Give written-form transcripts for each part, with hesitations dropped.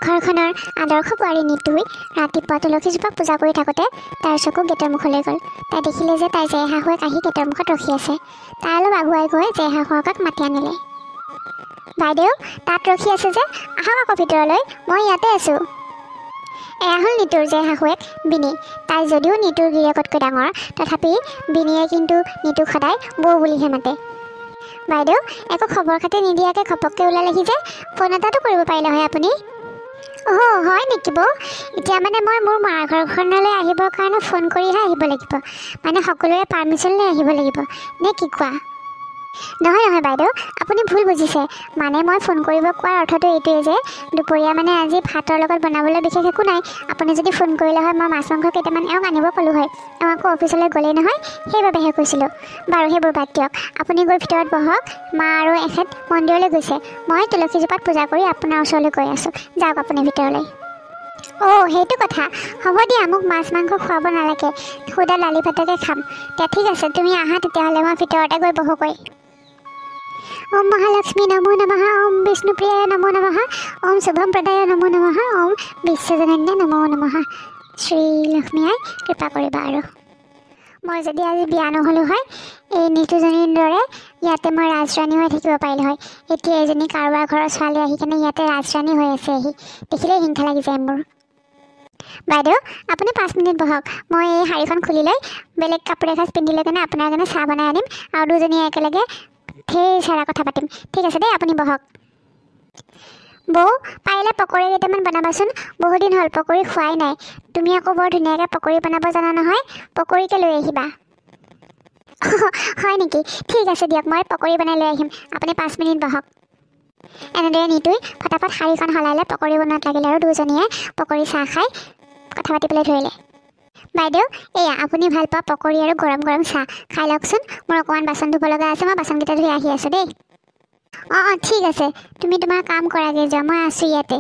ঘৰখনৰ আদৰ্শ বোৱাৰী নিতুই ৰাতিপুৱা তুলসীজোপাক পূজা কৰি থাকোঁতে তাইৰ চকু গেটৰ মুখলৈ গ'ল। তাই দেখিলে যে তাইৰ জেঠ শাহুৱেক আহি গেটৰ মুখত ৰখি আছে। তাই অলপ আগুৱাই গৈ জেঠ শাহুৱেকক মাতি আনিলে। বাইদেউ, তাত ৰখি আছে যে, আহক আকৌ ভিতৰলৈ, মই ইয়াতে আছোঁ। এয়া হ'ল নিতুৰ জেঠ শাহুৱেক বিনি। তাই যদিও নিতুৰ গিৰিয়েকতকৈ ডাঙৰ, তথাপি বিনিয়ে কিন্তু নিতুক সদায় বৌ বুলিহে মাতে। বাইদেউ, একো খবৰ খাতি নিদিয়াকৈ ঘপককৈ ওলালেহি যে, ফোন এটাতো কৰিব পাৰিলে হয় আপুনি। অ' হয় নেকি বৌ? এতিয়া মানে মই মোৰ মাৰ ঘৰখনলৈ আহিবৰ কাৰণে ফোন কৰিহে আহিব লাগিব, মানে সকলোৰে পাৰ্মিশ্যন লৈ আহিব লাগিব নে কি কোৱা? নহয় বাইদেউ, আপুনি ভুল বুজিছে। মানে মই ফোন কৰিব কোৱাৰ অৰ্থটো এইটোৱে যে দুপৰীয়া মানে আজি ভাতৰ লগত বনাবলৈ বিশেষ একো নাই। আপুনি যদি ফোন কৰিলে হয় মই মাছ মাংস কেইটামান এওঁক আনিব ক'লোঁ হয়। এওঁ আকৌ অফিচলৈ গ'লেই নহয়, সেইবাবেহে কৈছিলোঁ। বাৰু সেইবোৰ বাদ দিয়ক, আপুনি গৈ ভিতৰত বহক। মা আৰু এখেত মন্দিৰলৈ গৈছে। মই তুলসীজোপাত পূজা কৰি আপোনাৰ ওচৰলৈ গৈ আছোঁ। যাওক আপুনি ভিতৰলৈ। অ' সেইটো কথা। হ'ব দিয়া, মোক মাছ মাংস খুৱাব নালাগে, সুদা দালি ভাতকে খাম। ঠিক আছে, তুমি আহা তেতিয়াহ'লে, মই ভিতৰতে গৈ বহোগৈ। ওম মহালক্ষ্মী নমো নমঃ, ওম বিষ্ণুপ্ৰিয়ায় নমো নমঃ, ওম শুভম প্ৰদায় নমো নমঃ, ওম বিশ্বজনন্যে নমো নমঃ। শ্ৰীলক্ষ্মীয়ে কৃপা কৰিবা আৰু। মই যদি আজি বিয়া নহ'লোঁ হয়, এই নিতুজনীৰ দৰে ইয়াতে মই ৰাজৰাণী হৈ থাকিব পাৰিলোঁ হয়। এতিয়া এজনী কাৰোবাৰ ঘৰৰ ছোৱালী আহি কেনে ইয়াতে ৰাজৰাণী হৈ আছে। আহি দেখিলেই হিংসা লাগি যায় মোৰ। বাইদেউ, আপুনি 5 মিনিট বহক। মই এই শাড়ীখন খুলি লৈ বেলেগ কাপোৰ এসাঁজ পিন্ধি লৈ কেনে আপোনাৰ কাৰণে চাহ বনাই আনিম, আৰু দুজনীয়ে একেলগে ঢেৰ চাৰা কথা পাতিম। ঠিক আছে দেই, আপুনি বহক। বৌ, পাৰিলে পকৰি কেইটামান বনাবাচোন, বহুদিন হ'ল পকৰি খোৱাই নাই। তুমি আকৌ বৰ ধুনীয়াকৈ পকৰি বনাব জানা নহয়, পকৰিকে লৈ আহিবা। হয় নেকি? ঠিক আছে দিয়ক, মই পকৰি বনাই লৈ আহিম, আপুনি 5 মিনিট বহক। এনেদৰে নিতুই ফটাফট শাড়ীখন সলাই লৈ পকৰি বনোৱাত লাগিলে, আৰু দুজনীয়ে পকৰি চাহ খাই কথা পাতিবলৈ ধৰিলে। বাইদেউ, এয়া আপুনি ভাল পোৱা পকৰি আৰু গৰম গৰম চাহ খাই লওকচোন। মোৰ অকণমান বাচন ধুব লগা আছে, মই বাচনকেইটা ধুই আহি আছোঁ দেই। অঁ ঠিক আছে, তুমি তোমাৰ কাম কৰাগৈ যোৱা, মই আছোঁ ইয়াতে।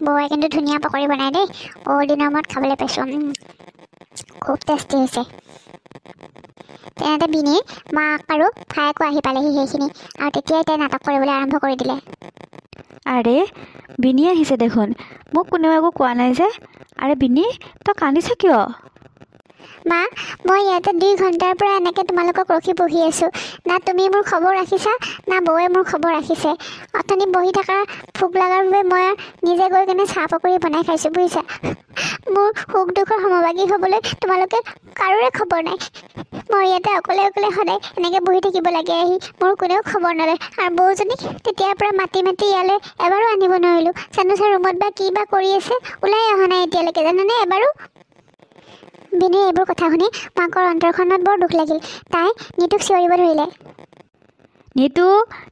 বৌয়ে কিন্তু ধুনীয়া পকৰি বনাই দেই, বহুত দিনৰ মূৰত খাবলৈ পাইছোঁ। খুব টেষ্টি হৈছে। তেনেতে বিনিৰ মাক আৰু ভায়েকো আহি পালেহি সেইখিনি, আৰু তেতিয়াই তাই নাটক কৰিবলৈ আৰম্ভ কৰি দিলে। আৰে বিনি আহিছে দেখোন, মোক কোনেও একো কোৱা নাই যে। আৰে বিনি, তই কান্দিছ কিয়? মা, মই ইয়াতে 2 ঘণ্টাৰ পৰা এনেকৈ তোমালোকক ৰখি বহি আছোঁ। না তুমি মোৰ খবৰ ৰাখিছা, না বৌয়ে মোৰ খবৰ ৰাখিছে। অথনি বহি থকা ভোক লগাৰ বাবে মই নিজে গৈ কেনে চাহ পকৰি বনাই খাইছোঁ, বুজিছা। মোৰ সুখ দুখৰ সমভাগী হ'বলৈ তোমালোকে কাৰোৰে খবৰ নাই। মই ইয়াতে অকলে সদায় এনেকৈ বহি থাকিব লাগে, আহি মোৰ কোনেও খবৰ নলয়। আৰু বৌজনীক তেতিয়াৰ পৰা মাতি ইয়ালৈ এবাৰো আনিব নোৱাৰিলোঁ। জানো ছাৰ ৰুমত বা কি বা কৰি আছে, ওলাই অহা নাই এতিয়ালৈকে, জানানে এবাৰো। বিনিৰ এইবোৰ কথা শুনি মাকৰ অন্তৰখনত বৰ দুখ লাগিল। তাই নিতুক চিঞৰিব ধৰিলে।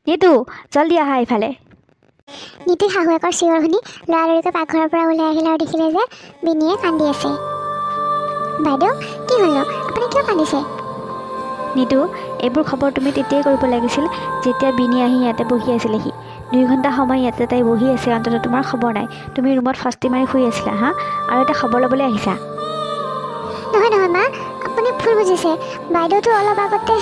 নিতু জল্দি আহা এইফালে। নিতুই শাহুৱেকৰ চিঞৰ শুনি লৰালৰিকৈ পাকঘৰৰ পৰা ওলাই আহিলে, আৰু দেখিলে যে বিনিয়ে কান্দি আছে। বাইদেউ, কি হ'ল আপুনি কিয় কান্দিছে? নিতু, এইবোৰ খবৰ তুমি তেতিয়াই কৰিব লাগিছিল যেতিয়া বিনি আহি ইয়াতে বহি আছিলেহি। 2 ঘণ্টা সময় ইয়াতে তাই বহি আছে, অন্ততঃ তোমাৰ খবৰ নাই। তুমি ৰুমত ফস্তি মাৰি শুই আছিলা হা, আৰু এটা খবৰ ল'বলৈ আহিছা। নহয় মা, আপুনি ভুল বুজিছে। বাইদেউতো অলপ আগতে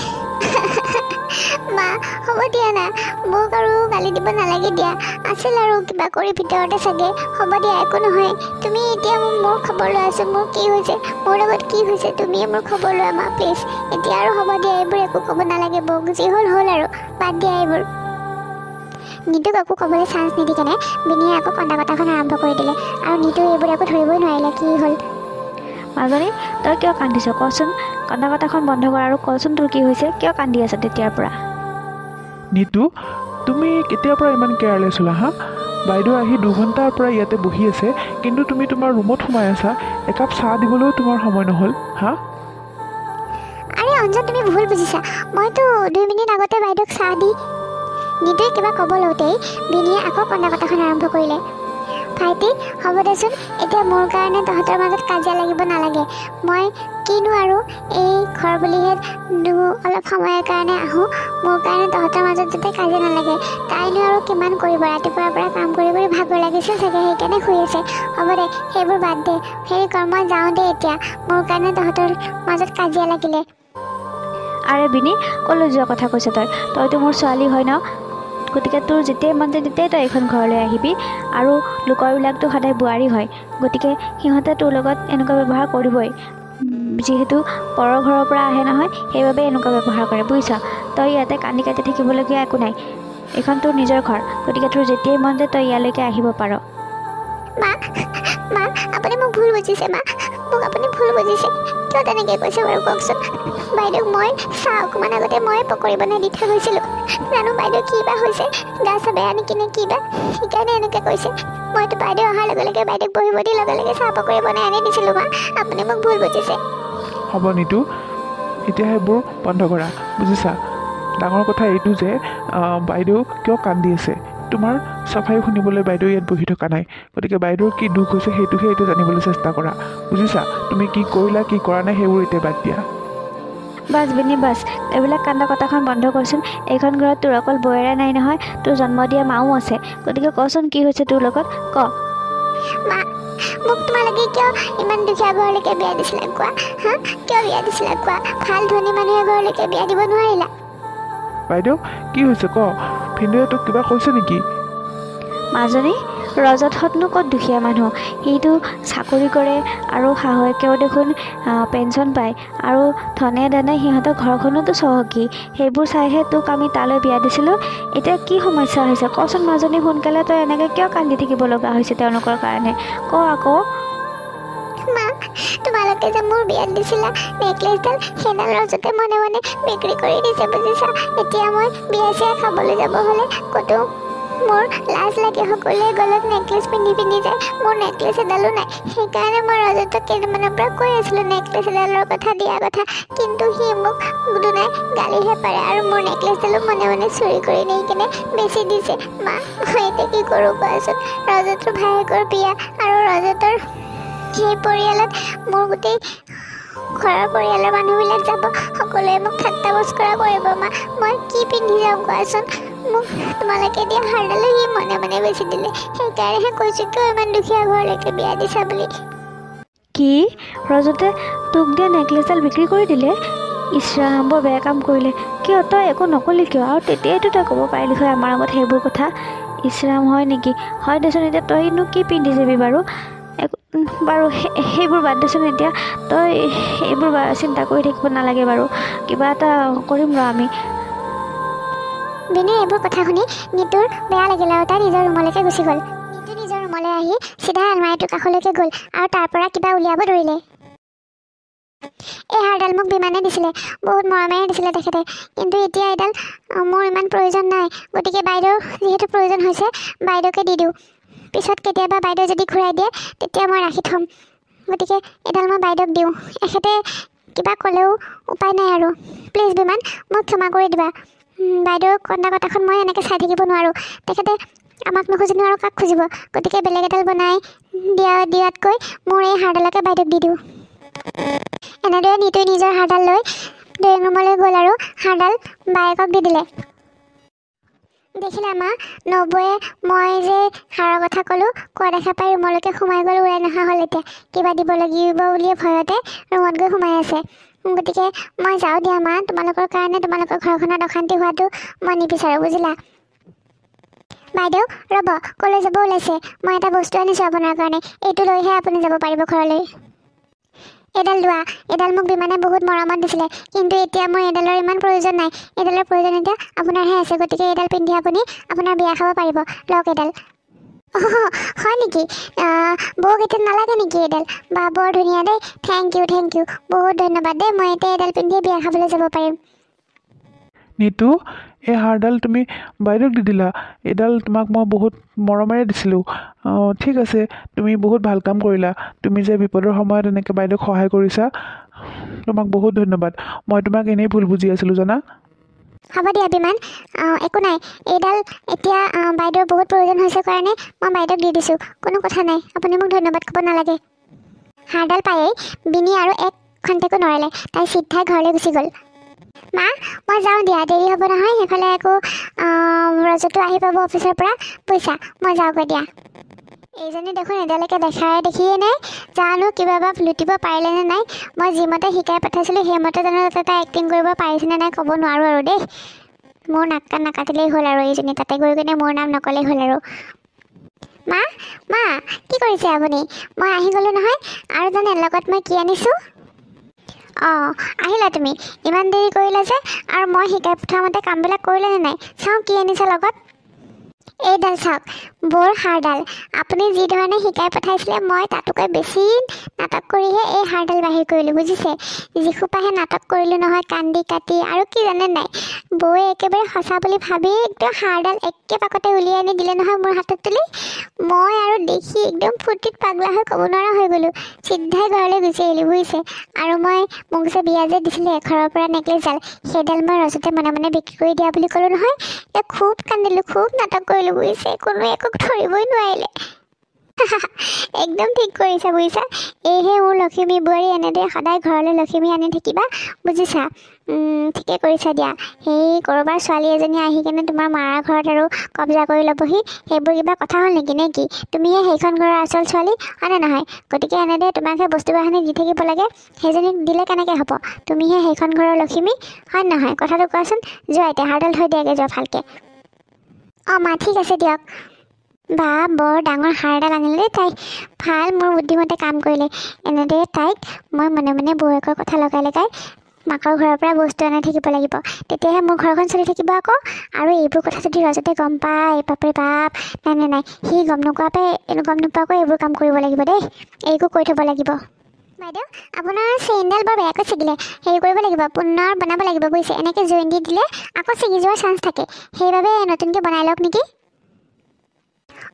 মা, হ'ব দিয়া না, মোক আৰু গালি দিব নালাগে দিয়া। আছিল আৰু কিবা কৰি ভিতৰতে চাগে, হ'ব দিয়া, একো নহয়। তুমি এতিয়া মোৰ খবৰ লোৱাচোন, মোৰ কি হৈছে, মোৰ লগত কি হৈছে, তুমিয়ে মোৰ খবৰ লোৱা মা, প্লিজ। এতিয়া আৰু হ'ব দিয়া, এইবোৰ একো ক'ব নালাগে বৌক, যি হ'ল আৰু বাদ দিয়া এইবোৰ। নিতুক একো ক'বলৈ চান্স নিদি কেনে বিনিয়ে আকৌ কন্দা কটাখন আৰম্ভ কৰি দিলে, আৰু নিতু এইবোৰ একো ধৰিবই নোৱাৰিলে কি হ'ল। মাজনী, তই কিয় কান্দিছ কচোন? কন্দা কটাখন বন্ধ কৰ আৰু কচোন তোৰ কি হৈছে, কিয় কান্দি আছ তেতিয়াৰ পৰা? নিতু, তুমি কেতিয়াৰ পৰা ইমান কেয়াৰলেছ হ'লা হা? বাইদেউ আহি 2 ঘণ্টাৰ পৰা ইয়াতে বহি আছে, কিন্তু তুমি তোমাৰ ৰুমত সোমাই আছা। একাপ চাহ দিবলৈও তোমাৰ সময় নহ'ল হা? আৰে অঞ্জন, তুমি ভুল বুজিছা। মইতো 2 মিনিট আগতে বাইদেউক চাহ দি। নিতুৱে কিবা ক'ব লওঁতেই বিনিয়ে আকৌ কন্দা কটাখন আৰম্ভ কৰিলে। ভাইটি, হ'ব দেচোন, এতিয়া মোৰ কাৰণে তহঁতৰ মাজত কাজিয়া লাগিব নালাগে। মই কিনো আৰু এই ঘৰ বুলিহে অলপ সময়ৰ কাৰণে আহোঁ, মোৰ কাৰণে তহঁতৰ মাজত যাতে কাজিয়া নালাগে। তাইনো আৰু কিমান কৰিব, ৰাতিপুৱাৰ পৰা কাম কৰি ভাগৰ লাগিছিল চাগে, সেইকাৰণে শুই আছে। হ'ব দে, সেইবোৰ বাদ দে, হেৰি কৰ, মই যাওঁ দে এতিয়া, মোৰ কাৰণে তহঁতৰ মাজত কাজিয়া লাগিলে। আৰে বিনি, ক'লৈ যোৱা কথা কৈছ তইতো মোৰ ছোৱালী হয় ন? গতিকে তোৰ যেতিয়াই মন যায় তেতিয়াই তই এইখন ঘৰলৈ আহিবি আৰু লোকৰবিলাকতো সদায় বোৱাৰী হয় গতিকে সিহঁতে তোৰ লগত এনেকুৱা ব্যৱহাৰ কৰিবই যিহেতু পৰৰ ঘৰৰ পৰা আহে নহয় সেইবাবে এনেকুৱা ব্যৱহাৰ কৰে বুজিছ তই ইয়াতে কান্দি কাটি থাকিবলগীয়া একো নাই এইখন তোৰ নিজৰ ঘৰ গতিকে তোৰ যেতিয়াই মন যায় তই ইয়ালৈকে আহিব পাৰ মা মা আপুনি মোক ভুল বুজিছে মা মোক আপুনি ভুল বুজিছে কিয় তেনেকৈ কৈছে বাৰু কওকচোন বাইদেউক মই চাহ অকণমান আগতে মই পকৰি বনাই দি থৈ গৈছিলোঁ জানো বাইদেউ কি বা হৈছে গা চা বেয়া নেকি নে কি বা সেইকাৰণে এনেকৈ কৈছে মইতো বাইদেউ অহাৰ লগে লগে বাইদেউক বহিব দি লগে লগে চাহ পকৰি বনাই আনি দিছিলোঁ মা আপুনি মোক ভুল বুজিছে হ'ব নিতু এতিয়া সেইবোৰ বন্ধ কৰা বুজিছা ডাঙৰ কথা এইটো যে বাইদেউ কিয় কান্দি আছে তোমাৰ চাফাই শুনিবলৈ বাইদেউ ইয়াত বহি থকা নাই গতিকে বাইদেউৰ কি দুখ হৈছে সেইটোহে এতিয়া জানিবলৈ চেষ্টা কৰা বুজিছা তুমি কি কৰিলা কি কৰা নাই সেইবোৰ এতিয়া বাদ দিয়া বাছ বিনি বাছ এইবিলাক কান্দা কথাখন বন্ধ কৰচোন এইখন ঘৰত তোৰ অকল বৌয়েৰে নাই নহয় তোৰ জন্ম দিয়া মাও আছে গতিকে কচোন কি হৈছে তোৰ লগত ক মা মোক তোমালোকে কিয় ইমান দুখীয়া ঘৰলৈকে বিয়া দিছিলা কোৱা হা কিয় বিয়া দিছিলা কোৱা ভাল ধনী মানুহে ঘৰলৈকে বিয়া দিব নোৱাৰিলা বাইদেউ কি হৈছে ক ভিনদেউয়ে তোক কিবা কৈছে নেকি মাজনী ৰজতহঁতনো ক'ত দুখীয়া মানুহ সিটো চাকৰি কৰে আৰু শাহুৱেকেও দেখোন পেঞ্চন পায় আৰু ধনে দানে সিহঁতৰ ঘৰখনতো চহকী সেইবোৰ চাইহে তোক আমি তালৈ বিয়া দিছিলোঁ এতিয়া কি সমস্যা হৈছে কচোন মাজনী সোনকালে তই এনেকৈ কিয় কান্দি থাকিব লগা হৈছে তেওঁলোকৰ কাৰণে ক আকৌ মা তোমালোকে যে মোৰ বিয়াত দিছিলা নেকলেছডাল সেইডাল ৰজতে মনে মনে বিক্ৰী কৰি দিছে বুজিছা এতিয়া মই বিয়া চিয়া খাবলৈ যাব হ'লে ক'তো মোৰ লাজ লাগে সকলোৱে গলত নেকলেছ পিন্ধি পিন্ধি যায় মোৰ নেকলেছ এডালো নাই সেইকাৰণে মই ৰজতক কেইদিনমানৰ পৰা কৈ আছিলোঁ নেকলেছ এডালৰ কথা দিয়া কথা কিন্তু সি মোক দুনাই গালিহে পাৰে আৰু মোৰ নেকলেছডালো মনে মনে চুৰি কৰি নি কিনে বেচি দিছে মা মই এতিয়া কি কৰোঁ কোৱাচোন ৰজতৰ ভায়েকৰ বিয়া আৰু ৰজতৰ সেই পৰিয়ালত মোৰ গোটেই ঘৰৰ পৰিয়ালৰ মানুহবিলাক যাব সকলোৱে মোক ঠাট্টা মস্কৰা কৰিব মা মই কি পিন্ধি যাওঁ কোৱাচোন মোক তোমালোকে দিয়া হাৰডালো সি মনে মনে বেচি দিলে সেইকাৰণেহে কৈছোঁ কিয় ইমান দুখীয়া ঘৰলৈকে বিয়া দিছা বুলি কি ৰজতে তোক দিয়া নেকলেছডাল বিক্ৰী কৰি দিলে ইছৰাম বৰ বেয়া কাম কৰিলে কিয় তই একো নকলি কিয় আৰু তেতিয়াইতো তই ক'ব পাৰিলি হয় আমাৰ আগত সেইবোৰ কথা ইছৰাম হয় নেকি হয় দেচোন এতিয়া তইনো কি পিন্ধি যাবি বাৰু বাৰু সেইবোৰ বাদ দেচোন এতিয়া তই এইবোৰ চিন্তা কৰি থাকিব নালাগে বাৰু কিবা এটা কৰিম ৰ আমি বিনে এইবোৰ কথা শুনি নিতুৰ বেয়া লাগিল আৰু তাই নিজৰ ৰুমলৈকে গুচি গ'ল নিতু নিজৰ ৰুমলৈ আহি চিধা আলমাৰীটোৰ কাষলৈকে গ'ল আৰু তাৰ পৰা কিবা উলিয়াব ধৰিলে এই হাৰডাল মোক বিমানে দিছিলে বহুত মৰমেৰে দিছিলে তেখেতে কিন্তু এতিয়া এইডাল মোৰ ইমান প্ৰয়োজন নাই গতিকে বাইদেউ যিহেতু প্ৰয়োজন হৈছে বাইদেউকে দি দিওঁ পিছত কেতিয়াবা বাইদেউ যদি ঘূৰাই দিয়ে তেতিয়া মই ৰাখি থ'ম গতিকে এইডাল মই বাইদেউক দিওঁ এখেতে কিবা ক'লেও উপায় নাই আৰু প্লিজ বিমান মোক ক্ষমা কৰি দিবা বাইদেউৰ কন্দা কথাখন মই এনেকৈ চাই থাকিব নোৱাৰোঁ তেখেতে আমাক নুখুজিনো আৰু কাক খুজিব গতিকে বেলেগ এডাল বনাই দিয়াতকৈ মোৰ এই হাৰডালকে বাইদেউক দি দিওঁ এনেদৰে নিতুৱে নিজৰ হাৰডাল লৈ ড্ৰয়িং ৰুমলৈ গ'ল আৰু হাৰডাল বায়েকক দি দিলে দেখিলা মা নবৌয়ে মই যে হাৰৰ কথা ক'লোঁ কোৱা দেখা পাই ৰুমলৈকে সোমাই গ'ল ওলাই নহা হ'ল এতিয়া কিবা দিব লাগিব বুলিয়ে ভয়তে ৰুমত গৈ সোমাই আছে গতিকে মই যাওঁ দিয়া মা তোমালোকৰ কাৰণে তোমালোকৰ ঘৰখনত অশান্তি হোৱাটো মই নিবিচাৰোঁ বুজিলা বাইদেউ ৰ'ব ক'লৈ যাব ওলাইছে মই এটা বস্তু আনিছোঁ আপোনাৰ কাৰণে এইটো লৈহে আপুনি যাব পাৰিব ঘৰলৈ এইডাল লোৱা এইডাল মোক বিমানে বহুত মৰমত দিছিলে কিন্তু এতিয়া মই এইডালৰ ইমান প্ৰয়োজন নাই এইডালৰ প্ৰয়োজন এতিয়া আপোনাৰহে আছে গতিকে এইডাল পিন্ধি আপুনি আপোনাৰ বিয়া খাব পাৰিব লওক এইডাল হয় নেকি বৌক এতিয়া নালাগে নেকি এইডাল বা বৰ ধুনীয়া দেই থেংক ইউ বহুত ধন্যবাদ দেই মই এতিয়া এইডাল পিন্ধিয়ে বিয়া খাবলৈ যাব পাৰিম নিতু এই হাৰডাল তুমি বাইদেউক দি দিলা এইডাল তোমাক মই বহুত মৰমেৰে দিছিলোঁ ঠিক আছে তুমি বহুত ভাল কাম কৰিলা তুমি যে বিপদৰ সময়ত এনেকৈ বাইদেউক সহায় কৰিছা তোমাক বহুত ধন্যবাদ মই তোমাক এনেই ভুল বুজি আছিলোঁ জানা হ'ব দিয়া বিমান একো নাই এইডাল এতিয়া বাইদেউৰ বহুত প্ৰয়োজন হৈছে কাৰণে মই বাইদেউক দি দিছোঁ কোনো কথা নাই আপুনি মোক ধন্যবাদ ক'ব নালাগে হাৰডাল পায়েই বিনি আৰু এক খন্তেকো নৰালে তাই চিধাই ঘৰলৈ গুচি গ'ল মা মই যাওঁ দিয়া দেৰি হ'ব নহয় সেইফালে আকৌ ৰজতো আহি পাব অফিচৰ পৰা পইচা মই যাওঁগৈ দিয়া এইজনী দেখোন এতিয়ালৈকে দেখিয়ে নাই জানো কিবা বা লুটিব পাৰিলেনে নাই মই যিমতে শিকাই পঠাইছিলোঁ সেইমতে জানো তাতে এক্টিং কৰিব পাৰিছেনে নাই ক'ব নোৱাৰোঁ আৰু দেই মোৰ নাক কাণ নাকাটিলেই হ'ল আৰু এইজনী তাতে গৈ কিনে মোৰ নাম নকলেই হ'ল আৰু মা মা কি কৰিছে আপুনি মই আহি গ'লোঁ নহয় আৰু জানে লগত মই কি আনিছোঁ অঁ আহিলা তুমি ইমান দেৰি কৰিলা যে আৰু মই শিকাই পঠোৱা মতে কামবিলাক কৰিলেনে নাই চাওঁ কি আনিছে লগত এইডাল চাওক বৰ হাৰডাল আপুনি যি ধৰণে শিকাই পঠাইছিলে মই তাতোকৈ বেছি নাটক কৰিহে এই হাৰডাল বাহিৰ কৰিলোঁ বুজিছে যিসোপাহে নাটক কৰিলোঁ নহয় কান্দি কাটি আৰু কি জানে নাই বৌয়ে একেবাৰে সঁচা বুলি ভাবি একদম হাৰডাল একে পাকতে উলিয়াই আনি দিলে নহয় মোৰ হাতত তুলি মই আৰু দেখি একদম ফূৰ্তিত পাগলা হৈ ক'ব নোৱাৰা হৈ গ'লোঁ চিধাই ঘৰলৈ গুচি আহিলোঁ বুজিছে আৰু মই মোক যে বিয়া যে দিছিলে এঘৰৰ পৰা নেকলেছডাল সেইডাল মই ৰজতে মনে মনে বিক্ৰী কৰি দিয়া বুলি ক'লোঁ নহয় এতিয়া খুব কান্দিলোঁ খুব নাটক কৰিলোঁ বুজিছে কোনোৱে একো ধৰিবই নোৱাৰিলে একদম ঠিক কৰিছা বুজিছা এইহে মোৰ লখিমী বোৱাৰী এনেদৰে সদায় ঘৰলৈ লখিমী আনি থাকিবা বুজিছা ঠিকে কৰিছা দিয়া সেই ক'ৰবাৰ ছোৱালী এজনী আহি কিনে তোমাৰ মাৰা ঘৰত আৰু কব্জা কৰি ল'বহি সেইবোৰ কিবা কথা হ'ল নেকি নে কি তুমিহে সেইখন ঘৰৰ আচল ছোৱালী হয়নে নহয় গতিকে এনেদৰে তোমাকহে বস্তু বাহানি দি থাকিব লাগে সেইজনীক দিলে কেনেকৈ হ'ব তুমিহে সেইখন ঘৰৰ লখিমী হয় নহয় কথাটো কোৱাচোন যোৱা এতিয়া হাৰডাল থৈ দিয়াগৈ যোৱা ভালকৈ অঁ মা ঠিক আছে দিয়ক বা বৰ ডাঙৰ হাৰডাল আনিলে দেই তাই ভাল মোৰ বুদ্ধিমতে কাম কৰিলে এনেদৰে তাইক মই মনে মনে বৌয়েকৰ কথা লগাই লগাই মাকৰ ঘৰৰ পৰা বস্তু আনি থাকিব লাগিব তেতিয়াহে মোৰ ঘৰখন চলি থাকিব আকৌ আৰু এইবোৰ কথা যদি ৰজতে গম পায় বাপৰে বাপ নাই সি গম নোপোৱাকৈ এইবোৰ কাম কৰিব লাগিব দেই এইকো কৈ থ'ব লাগিব বাইদেউ আপোনাৰ চেইনডাল বৰ বেয়াকৈ ছিগিলে হেৰি কৰিব লাগিব পুনৰ বনাব লাগিব বুজিছে এনেকৈ জইন দি দিলে আকৌ ছিগি যোৱাৰ চান্স থাকে সেইবাবে নতুনকৈ বনাই লওক নেকি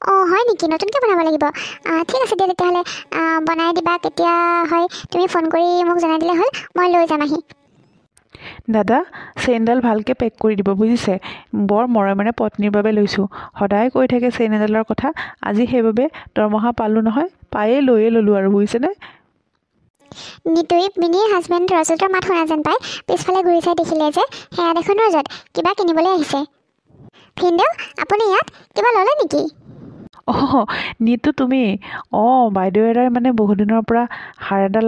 অঁ হয় নেকি নতুনকৈ বনাব লাগিব ঠিক আছে দিয়া তেতিয়াহ'লে বনাই দিবা কেতিয়া হয় তুমি ফোন কৰি মোক জনাই দিলে হ'ল মই লৈ যাম আহি দাদা চেইনডাল ভালকৈ পেক কৰি দিব বুজিছে বৰ মৰমেৰে পত্নীৰ বাবে লৈছোঁ সদায় কৈ থাকে চেইন এডালৰ কথা আজি সেইবাবে দৰমহা পালোঁ নহয় পায়েই লৈয়ে ল'লোঁ আৰু বুজিছেনে নিতুই মিনিৰ হাজবেণ্ড ৰজতৰ মাত শুনা যেন পাই পিছফালে ঘূৰি চাই দেখিলে যে সেয়া দেখোন ৰজত কিবা কিনিবলৈ আহিছে ভিনদেউ আপুনি ইয়াত কিবা ল'লে নেকি অঁ নিতু তুমি অঁ বাইদেউ এটাই মানে বহুদিনৰ পৰা হাৰ এডাল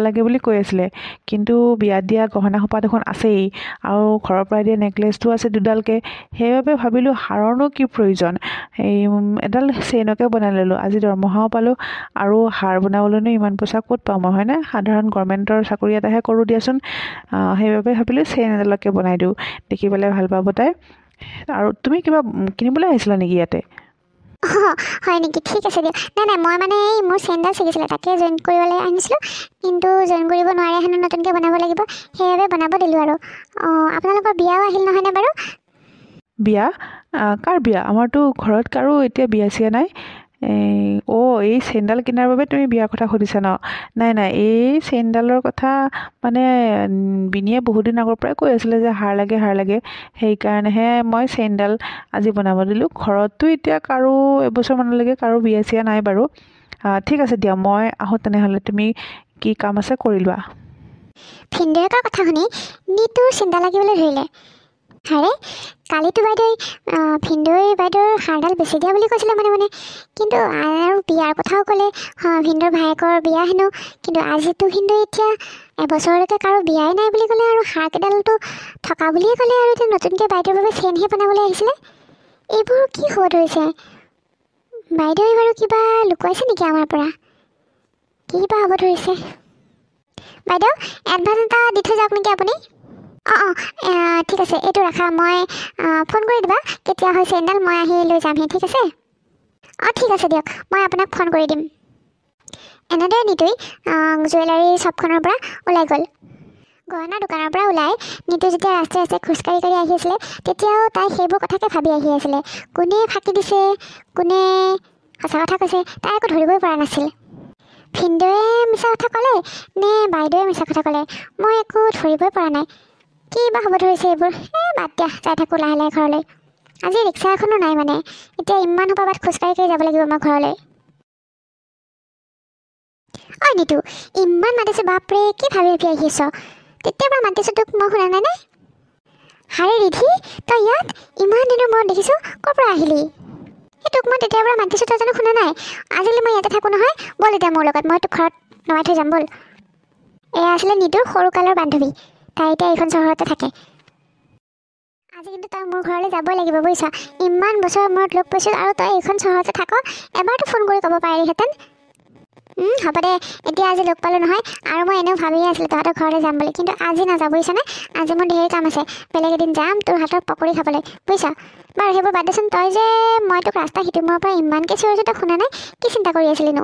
লাগে বুলি কৈ আছিলে কিন্তু বিয়াত দিয়া গহনা সোপা দেখোন আছেই আৰু ঘৰৰ পৰা দিয়া নেকলেছটো আছে দুডালকৈ সেইবাবে ভাবিলোঁ হাৰৰনো কি প্ৰয়োজন এই এডাল চেইনকে বনাই ল'লোঁ আজি দৰমহাও পালোঁ আৰু হাৰ বনাবলৈনো ইমান পইচা ক'ত পাওঁ মই হয়নে সাধাৰণ গভৰ্ণমেণ্টৰ চাকৰি এটাহে কৰোঁ দিয়াচোন সেইবাবে ভাবিলোঁ চেইন এডালকে বনাই দিওঁ দেখি পেলাই ভাল পাব তাই আৰু তুমি কিবা কিনিবলৈ আহিছিলা নেকি ইয়াতে অঁ হয় নেকি ঠিক আছে দিয়ক নাই মই মানে এই মোৰ চেইনডাল ছিগিছিলে তাকে জইন কৰিবলৈ আনিছিলোঁ কিন্তু জইন কৰিব নোৱাৰে হেনো নতুনকৈ বনাব লাগিব সেইবাবে বনাব দিলোঁ আৰু অঁ আপোনালোকৰ বিয়াও আহিল নহয়নে বাৰু বিয়া কাৰ বিয়া আমাৰতো ঘৰত কাৰো এতিয়া বিয়া চিয়া নাই এই চেইনডাল কিনাৰ বাবে তুমি বিয়াৰ কথা সুধিছা ন নাই এই চেইনডালৰ কথা মানে বিনিয়ে বহুদিন আগৰ পৰাই কৈ আছিলে যে হাৰ লাগে সেইকাৰণেহে মই চেইনডাল আজি বনাব দিলোঁ ঘৰততো এতিয়া কাৰো এবছৰমানলৈকে কাৰো বিয়া চিয়া নাই বাৰু ঠিক আছে দিয়া মই আহোঁ তেনেহ'লে তুমি কি কাম আছে কৰি লোৱা ভিনদেউকৰ কথা শুনি নিতুৰ চিন্তা লাগিবলৈ ধৰিলে হাৰে কালিতো বাইদেউৰ হাৰডাল বেছি দিয়া বুলি কৈছিলে মানে কিন্তু আৰু বিয়াৰ কথাও ক'লে ভিনদেউৰ ভায়েকৰ বিয়া হেনো কিন্তু আজিতো ভিনদেউ এতিয়া এবছৰলৈকে কাৰো বিয়াই নাই বুলি ক'লে আৰু হাৰকেইডালটো থকা বুলিয়ে ক'লে আৰু এতিয়া নতুনকৈ বাইদেউৰ বাবে চেইনহে বনাবলৈ আহিছিলে এইবোৰ কি হ'ব ধৰিছে বাইদেৱে বাৰু কিবা লুকুৱাইছে নেকি আমাৰ পৰা কি বা হ'ব ধৰিছে বাইদেউ এডভান্স এটা দি থৈ যাওক নেকি আপুনি অঁ ঠিক আছে এইটো ৰাখা মই ফোন কৰি দিবা কেতিয়া হয় চেইনডাল মই আহি লৈ যামহি ঠিক আছে অঁ ঠিক আছে দিয়ক মই আপোনাক ফোন কৰি দিম এনেদৰে নিতুই জুৱেলাৰী শ্বপখনৰ পৰা ওলাই গ'ল গহনা দোকানৰ পৰা ওলাই নিতু যেতিয়া ৰাস্তাই খোজকাঢ়ি আহি আছিলে তেতিয়াও তাই সেইবোৰ কথাকে ভাবি আহি আছিলে কোনে ফাঁকি দিছে কোনে সঁচা কথা কৈছে তাই একো ধৰিবই পৰা নাছিল ভিনদেউৱে মিছা কথা ক'লে নে বাইদেৱে মিছা কথা ক'লে মই একো ধৰিবই পৰা নাই কি বা হ'ব ধৰিছে এইবোৰ বাদ দিয়া যাই থাকোঁ লাহে লাহে ঘৰলৈ আজি ৰিক্সা এখনো নাই মানে এতিয়া ইমান সোপা বাট খোজকাঢ়ি যাব লাগিব মই ঘৰলৈ ঐ নিতু ইমান মাতিছোঁ বাপৰে কি ভাবি আহিছ তেতিয়াৰ পৰা মাতিছোঁ তোক মই শুনা নাই নে হাৰে ৰিধি তই ইয়াত ইমান দিনৰ মূৰত দেখিছোঁ ক'ৰ পৰা আহিলি এই তোক মই তেতিয়াৰ পৰা মাতিছোঁ তই জানো শুনা নাই আজিলৈ মই ইয়াতে থাকোঁ নহয় ব'ল এতিয়া মোৰ লগত মই তোক ঘৰত নমাই থৈ যাম ব'ল এয়া আছিলে নিতুৰ সৰুকালৰ বান্ধৱী তাই এতিয়া এইখন চহৰতে থাকে আজি কিন্তু তই মোৰ ঘৰলৈ যাবই লাগিব বুজিছ ইমান বছৰৰ মূৰত লগ পাইছোঁ আৰু তই এইখন চহৰতে থাক এবাৰতো ফোন কৰি ক'ব পাৰিলিহেঁতেন হ'ব দে এতিয়া আজি লগ পালোঁ নহয় আৰু মই এনেও ভাবিয়ে আছিলোঁ তহঁতৰ ঘৰলৈ যাম বুলি কিন্তু আজি নাযাওঁ বুজিছনে আজি মোৰ ঢেৰ কাম আছে বেলেগ এদিন যাম তোৰ হাতৰ পকৰি খাবলৈ বুজিছ বাৰু সেইবোৰ বাদ দেচোন তই যে মই তোক ৰাস্তা সিটোমূৰৰ পৰা ইমানকৈ চিঞৰিছোঁ তই শুনা নাই কি চিন্তা কৰি আছিলিনো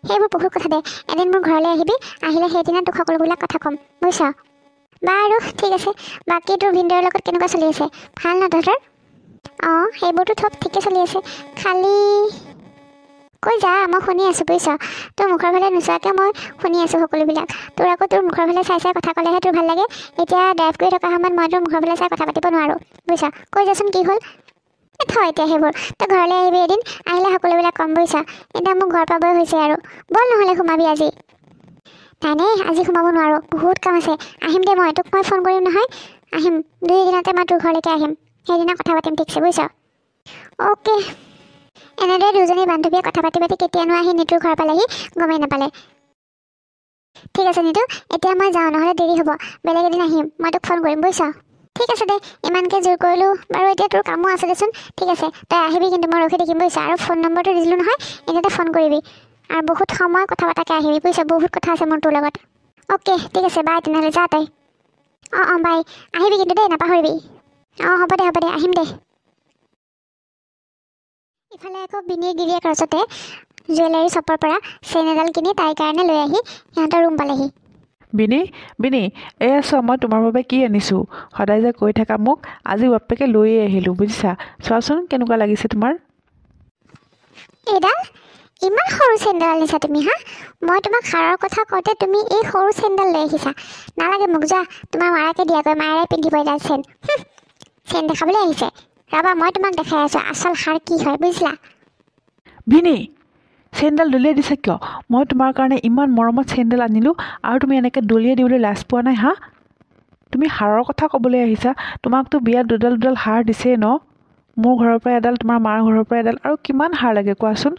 সেইবোৰ বহুত কথা দে এদিন মোৰ ঘৰলৈ আহিবি আহিলে সেইদিনা তোক সকলোবিলাক কথা ক'ম বুজিছ বাৰু ঠিক আছে বাকী তোৰ ভিনদেউৰ লগত কেনেকুৱা চলি আছে ভাল ন তহঁতৰ অঁ সেইবোৰতো চব ঠিকে চলি আছে খালি কৈ যা মই শুনি আছোঁ বুজিছ তোৰ মুখৰ ফালে নোচোৱাকৈ মই শুনি আছোঁ সকলোবিলাক তোৰ আকৌ তোৰ মুখৰ ফালে চাই চাই কথা ক'লেহে তোৰ ভাল লাগে এতিয়া ড্ৰাইভ কৰি থকা সময়ত মই তোৰ মুখৰ ফালে চাই কথা পাতিব নোৱাৰোঁ বুজিছ কৈ যাচোন কি হ'ল থ এতিয়া সেইবোৰ তই ঘৰলৈ আহিবি এদিন আহিলে সকলোবিলাক কম বুজিছ এতিয়া মোক ঘৰ পাবই হৈছে আৰু ব'ল নহ'লে সোমাবি আজি নাই আজি সোমাব নোৱাৰোঁ বহুত কাম আছে আহিম দে মই তোক মই ফোন কৰিম নহয় আহিম 2 দিনতে মই তোৰ ঘৰলৈকে আহিম সেইদিনা কথা পাতিম ঠিকছে বুজিছ অ'কে এনেদৰে দুজনী বান্ধৱীয়ে কথা পাতি পাতি কেতিয়ানো আহি নিতুৰ ঘৰ পালেহি গমেই নাপালে ঠিক আছে নিতু এতিয়া মই যাওঁ নহ'লে দেৰি হ'ব বেলেগ এদিন আহিম মই তোক ফোন কৰিম বুজিছ ঠিক আছে দে ইমানকৈ জোৰ কৰিলোঁ বাৰু এতিয়া তোৰ কামো আছে দেচোন ঠিক আছে তই আহিবি কিন্তু মই ৰখি থাকিম বুজিছ আৰু ফোন নম্বৰটো দিছিলোঁ নহয় এনেতে ফোন কৰিবি আৰু বহুত সময় কথা পতাকৈ আহিবি বুজিছ বহুত কথা আছে মোৰ তোৰ লগত অ'কে ঠিক আছে বাই তেনেহ'লে যা তই অঁ বাই আহিবি কিন্তু দেই নাপাহৰিবি অঁ হ'ব দে আহিম দে ইফালে আকৌ বিনিৰ গিৰিয়েক ৰজতে জুৱেলাৰী শ্বপৰ পৰা চেইন এডাল কিনি তাইৰ কাৰণে লৈ আহি সিহঁতৰ ৰুম পালেহি বিনি এয়া চোৱা মই তোমাৰ বাবে কি আনিছোঁ সদায় যে কৈ থাকা মোক আজি বাপেকে লৈয়ে আহিলোঁ বুজিছা চোৱাচোন কেনেকুৱা লাগিছে তোমাৰ এইডাল ইমান সৰু চেইনডাল আনিছা তুমি হা মই তোমাক সাৰৰ কথা কওঁতে তুমি এই সৰু চেইনডাল লৈ আহিছা নালাগে মোক যোৱা তোমাৰ মাৰাকে দিয়াকৈ মাৰাই পিন্ধিব এডাল চেইন দেখাবলৈ আহিছে ৰবা মই তোমাক দেখাই আছোঁ আচল সাৰ কি হয় বুজিলা বিনি চেইনডাল দলিয়াই দিছে কিয় মই তোমাৰ কাৰণে ইমান মৰমত চেইনডাল আনিলোঁ আৰু তুমি এনেকৈ দলিয়াই দিবলৈ লাজ পোৱা নাই হা তুমি হাৰৰ কথা ক'বলৈ আহিছা তোমাকতো বিয়াত দুডাল হাৰ দিছেই ন মোৰ ঘৰৰ পৰা এডাল তোমাৰ মাৰ ঘৰৰ পৰা এডাল আৰু কিমান হাৰ লাগে কোৱাচোন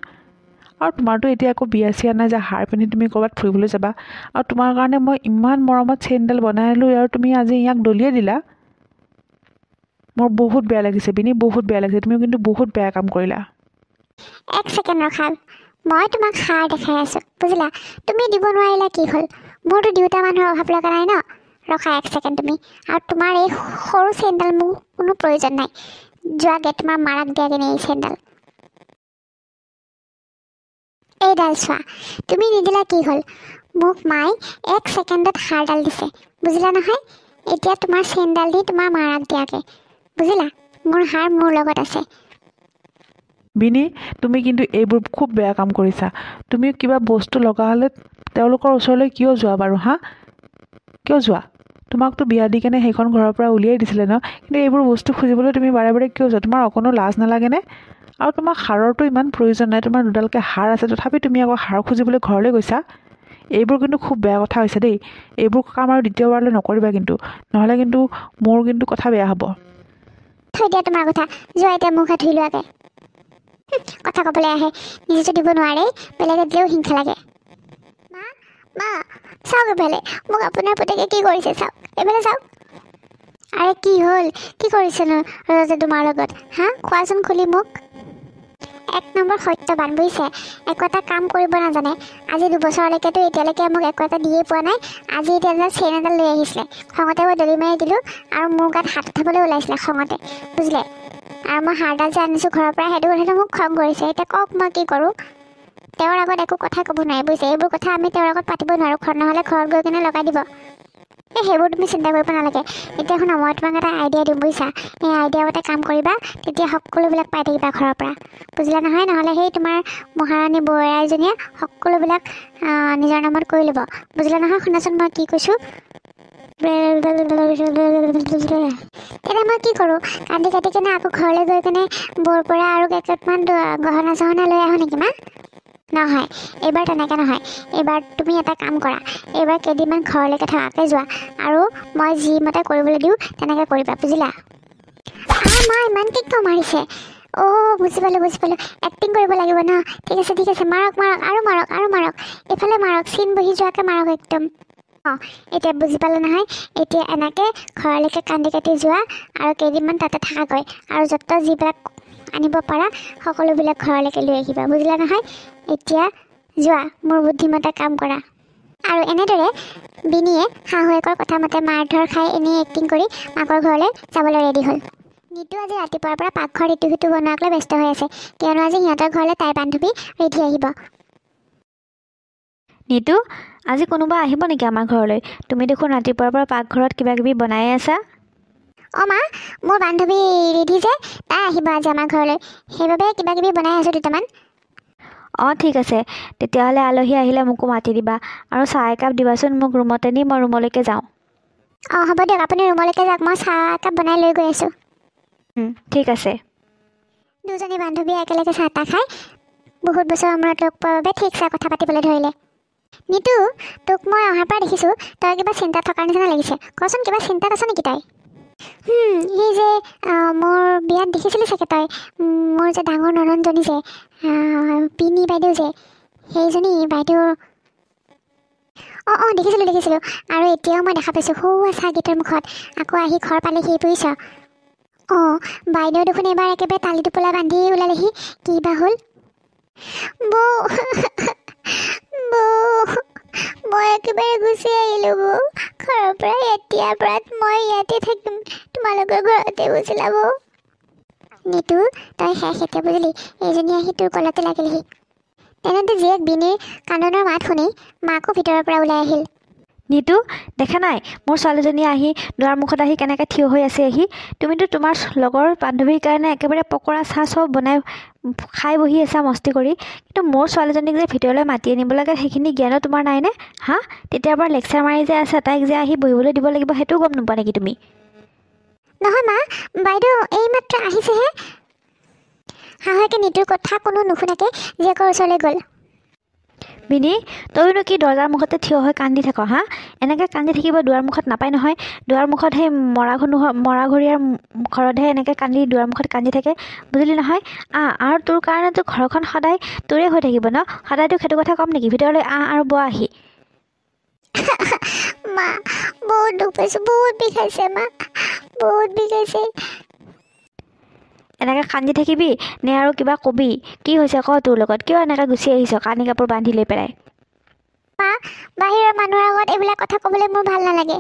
আৰু তোমাৰতো এতিয়া আকৌ বিয়া চিয়া নাই যে হাৰ পিন্ধি তুমি ক'ৰবাত ফুৰিবলৈ যাবা আৰু তোমাৰ কাৰণে মই ইমান মৰমত চেইনডাল বনাই আনিলোঁ আৰু তুমি আজি ইয়াক দলিয়াই দিলা মোৰ বহুত বেয়া লাগিছে বিনি বহুত বেয়া লাগিছে তুমি কিন্তু বহুত বেয়া কাম কৰিলা এক ছেকেণ্ড ৰখা মই তোমাক সাৰ দেখাই আছোঁ বুজিলা তুমি দিব নোৱাৰিলা কি হ'ল মোৰতো দুটা মানুহৰ অভাৱ লগা নাই ন ৰখা এক ছেকেণ্ড তুমি আৰু তোমাৰ এই সৰু চেইনডাল মোৰ কোনো প্ৰয়োজন নাই যোৱাগে তোমাৰ মাৰাক দিয়াগে নে এই চেইনডাল এইডাল চোৱা তুমি নিদিলা কি হ'ল মোক মায়ে 1 ছেকেণ্ডত হাৰডাল দিছে বুজিলা নহয় এতিয়া তোমাৰ চেইনডাল দি তোমাৰ মাৰাক দিয়াগে বুজিলা মোৰ হাৰ মোৰ লগত আছে বিনি তুমি কিন্তু এইবোৰ খুব বেয়া কাম কৰিছা তুমি কিবা বস্তু লগা হ'লে তেওঁলোকৰ ওচৰলৈ কিয় যোৱা বাৰু হা কিয় যোৱা তোমাকতো বিয়া দি কেনে সেইখন ঘৰৰ পৰা উলিয়াই দিছিলে ন কিন্তু এইবোৰ বস্তু খুজিবলৈ তুমি বাৰে বাৰে কিয় যোৱা তোমাৰ অকণো লাজ নালাগেনে আৰু তোমাক হাৰৰতো ইমান প্ৰয়োজন নাই তোমাৰ দুডালকৈ হাৰ আছে তথাপি তুমি আকৌ হাৰ খুজিবলৈ ঘৰলৈ গৈছা এইবোৰ কিন্তু খুব বেয়া কথা হৈছে দেই এইবোৰ কাম আৰু দ্বিতীয়বাৰলৈ নকৰিবা কিন্তু নহ'লে কিন্তু মোৰ কিন্তু কথা বেয়া হ'ব থৈ দিয়া তোমাৰ কথা যোৱা এতিয়া মুখ হাত ধুই লোৱাগে কথা ক'বলৈ আহে নিজেতো দিব নোৱাৰে বেলেগে দিলেও হিংসা লাগে মা চাওক এইফালে মোক আপোনাৰ পুতেকে কি কৰিছে চাওক এইফালে চাওক আৰে কি হ'ল কি কৰিছেনো ৰজে তোমাৰ লগত হা কোৱাচোন খুলি মোক 1 নম্বৰ সত্যবান বুজিছে একো এটা কাম কৰিব নাজানে আজি 2 বছৰলৈকেতো এতিয়ালৈকে মোক একো এটা দিয়েই পোৱা নাই আজি এতিয়া চেইন এডাল লৈ আহিছিলে খঙতে মই দলি মাৰি দিলোঁ আৰু মোৰ গাত হাত উঠাবলৈ ওলাইছিলে খঙতে বুজিলে আৰু মই হাৰডাল যে আনিছোঁ ঘৰৰ পৰা সেইটো কথাটো মোক খং কৰিছে এতিয়া কওক মই কি কৰোঁ তেওঁৰ আগত একো কথা ক'ব নোৱাৰে বুজিছে এইবোৰ কথা আমি তেওঁৰ আগত পাতিব নোৱাৰোঁ নহ'লে ঘৰত গৈ কিনে লগাই দিব সেইবোৰ তুমি চিন্তা কৰিব নালাগে এতিয়া শুনা মই তোমাক এটা আইডিয়া দিম বুজিছা সেই আইডিয়া মতে কাম কৰিবা তেতিয়া সকলোবিলাক পাই থাকিবা ঘৰৰ পৰা বুজিলা নহয় নহ'লে সেই তোমাৰ মহাৰাণী বৌৰাইজনীয়ে সকলোবিলাক নিজৰ নামত কৰি ল'ব বুজিলা নহয় শুনাচোন মই কি কৈছোঁ তেতিয়া মই কি কৰোঁ কান্দি কাটি কিনে আকৌ ঘৰলৈ গৈ কিনে বৌৰ পৰা আৰু কেইটামান গহনা চহনা লৈ আহোঁ নেকি মা নহয় এইবাৰ তেনেকৈ নহয় এইবাৰ তুমি এটা কাম কৰা এইবাৰ কেইদিনমান ঘৰলৈকে থকাকৈ যোৱা আৰু মই যি মতে কৰিবলৈ দিওঁ তেনেকৈ কৰিবা বুজিলা মা ইমানকৈ কিয় মাৰিছে বুজি পালোঁ এক্টিং কৰিব লাগিব ন ঠিক আছে মাৰক আৰু মাৰক এইফালে মাৰক চিন বহি যোৱাকৈ মাৰক একদম অঁ এতিয়া বুজি পালোঁ নহয়। এতিয়া এনেকৈ ঘৰলৈকে কান্দি কাটি যোৱা আৰু কেইদিনমান তাতে থাকাগৈ আৰু যত যিবিলাক আনিব পাৰা সকলোবিলাক ঘৰলৈকে লৈ আহিবা, বুজিলা নহয়। এতিয়া যোৱা, মোৰ বুদ্ধিমতে কাম কৰা। আৰু এনেদৰে বিনিয়ে শাহুৱেকৰ কথা মতে মাৰ ধৰ খাই এনেই এক্টিং কৰি মাকৰ ঘৰলৈ যাবলৈ ৰেডি হ'ল। নিতু আজি ৰাতিপুৱাৰ পৰা পাকঘৰ ইটো সিটো বনোৱাক লৈ ব্যস্ত হৈ আছে, কিয়নো আজি সিহঁতৰ ঘৰলৈ তাইৰ বান্ধৱী ৰিধি আহিব। নিতু, আজি কোনোবা আহিব নেকি আমাৰ ঘৰলৈ? তুমি দেখোন ৰাতিপুৱাৰ পৰা পাকঘৰত কিবা কিবি বনাই আছা। অঁ মা, মোৰ বান্ধৱী ৰিধি যে তাই আহিব আজি আমাৰ ঘৰলৈ, সেইবাবে কিবা কিবি বনাই আছোঁ দুটামান। অঁ ঠিক আছে, তেতিয়াহ'লে আলহী আহিলে মোকো মাতি দিবা আৰু চাহ একাপ দিবাচোন মোক ৰুমতে নি, মই ৰুমলৈকে যাওঁ। অঁ হ'ব দিয়ক, আপুনি ৰুমলৈকে যাওক, মই চাহ একাপ বনাই লৈ গৈ আছোঁ। ঠিক আছে। দুজনী বান্ধৱীয়ে একেলগে চাহ তাহ খাই বহুত বছৰৰ মূৰত লগ পোৱাৰ বাবে ঠিকছে কথা পাতিবলৈ ধৰিলে। নিতু, তোক মই অহাৰ পৰা দেখিছোঁ তই কিবা চিন্তাত থকাৰ নিচিনা লাগিছে, কচোন কিবা চিন্তাত আছ নেকি তই? সেই যে মোৰ বিয়াত দেখিছিলি চাগে তই, মোৰ যে ডাঙৰ ননন্দজনী যে পিনি বাইদেউ যে, সেইজনী বাইদেউ। অঁ দেখিছিলোঁ আৰু এতিয়াও মই দেখা পাইছোঁ সৌৱা চাহ গেটৰ মুখত আকৌ আহি ঘৰ পালেহি, বুজিছ। অঁ বাইদেউ দেখোন এইবাৰ একেবাৰে তালি টোপোলা বান্ধি ওলালেহি, কি বা হ'ল? বৌ মই একেবাৰে গুচি আহিলোঁ বৌ ঘৰৰ পৰা, এতিয়াৰ পৰা মই ইয়াতে থাকিম, তোমালোকৰ ঘৰতে বুজিলা বৌ। নিতু, তই শেষ এতিয়া বুজিলি, এইজনী আহি তোৰ কলতে লাগিলহি। তেনেতে জীয়েক বিনিৰ কান্দোনৰ মাত শুনি মাকো ভিতৰৰ পৰা ওলাই আহিল। নিতু, দেখা নাই মোৰ ছোৱালীজনী আহি দুৱাৰমুখত আহি কেনেকৈ থিয় হৈ আছে আহি? তুমিতো তোমাৰ লগৰ বান্ধৱীৰ কাৰণে একেবাৰে পকৰা চাহ চব বনাই খাই বহি আছা মস্তি কৰি, কিন্তু মোৰ ছোৱালীজনীক যে ভিতৰলৈ মাতি আনিব লাগে সেইখিনি জ্ঞানো তোমাৰ নাইনে? তেতিয়াৰ পৰা লেকচাৰ মাৰি যে আছে তাইক যে আহি বহিবলৈ দিব লাগিব সেইটোও গম নোপোৱা নেকি তুমি? নহয় মা, বাইদেউ এইমাত্ৰ আহিছেহে। শাহুৱেকে নিতুৰ কথা কোনো নুশুনাকৈ জীয়েকৰ ওচৰলৈ গ'ল। বিনি, তইনো কি দৰ্জাৰ মুখতে থিয় হৈ কান্দি থাক? এনেকৈ কান্দি থাকিব দুৱাৰমুখত নাপায় নহয়। দুৱাৰমুখত সেই মৰাঘৰীয়াৰ ঘৰতহে এনেকৈ কান্দি দুৱাৰমুখত কান্দি থাকে, বুজিলি নহয়। আৰু তোৰ কাৰণেতো ঘৰখন সদায় তোৰে হৈ থাকিব ন, সদায়তো সেইটো কথা ক'ম নেকি? ভিতৰলৈ আৰু বোৱা আহি। মা বহুত দুখ পাইছোঁ, বহুত বিষাইছে মা, বহুত বিষাইছে। এনেকৈ কান্দি থাকিবি নে আৰু কিবা কবি? কি হৈছে ক তোৰ লগত? কিয় এনেকৈ গুচি আহিছ কানি কাপোৰ বান্ধি লৈ পেলাই? মা, বাহিৰৰ মানুহৰ আগত এইবিলাক কথা ক'বলৈ মোৰ ভাল নালাগে।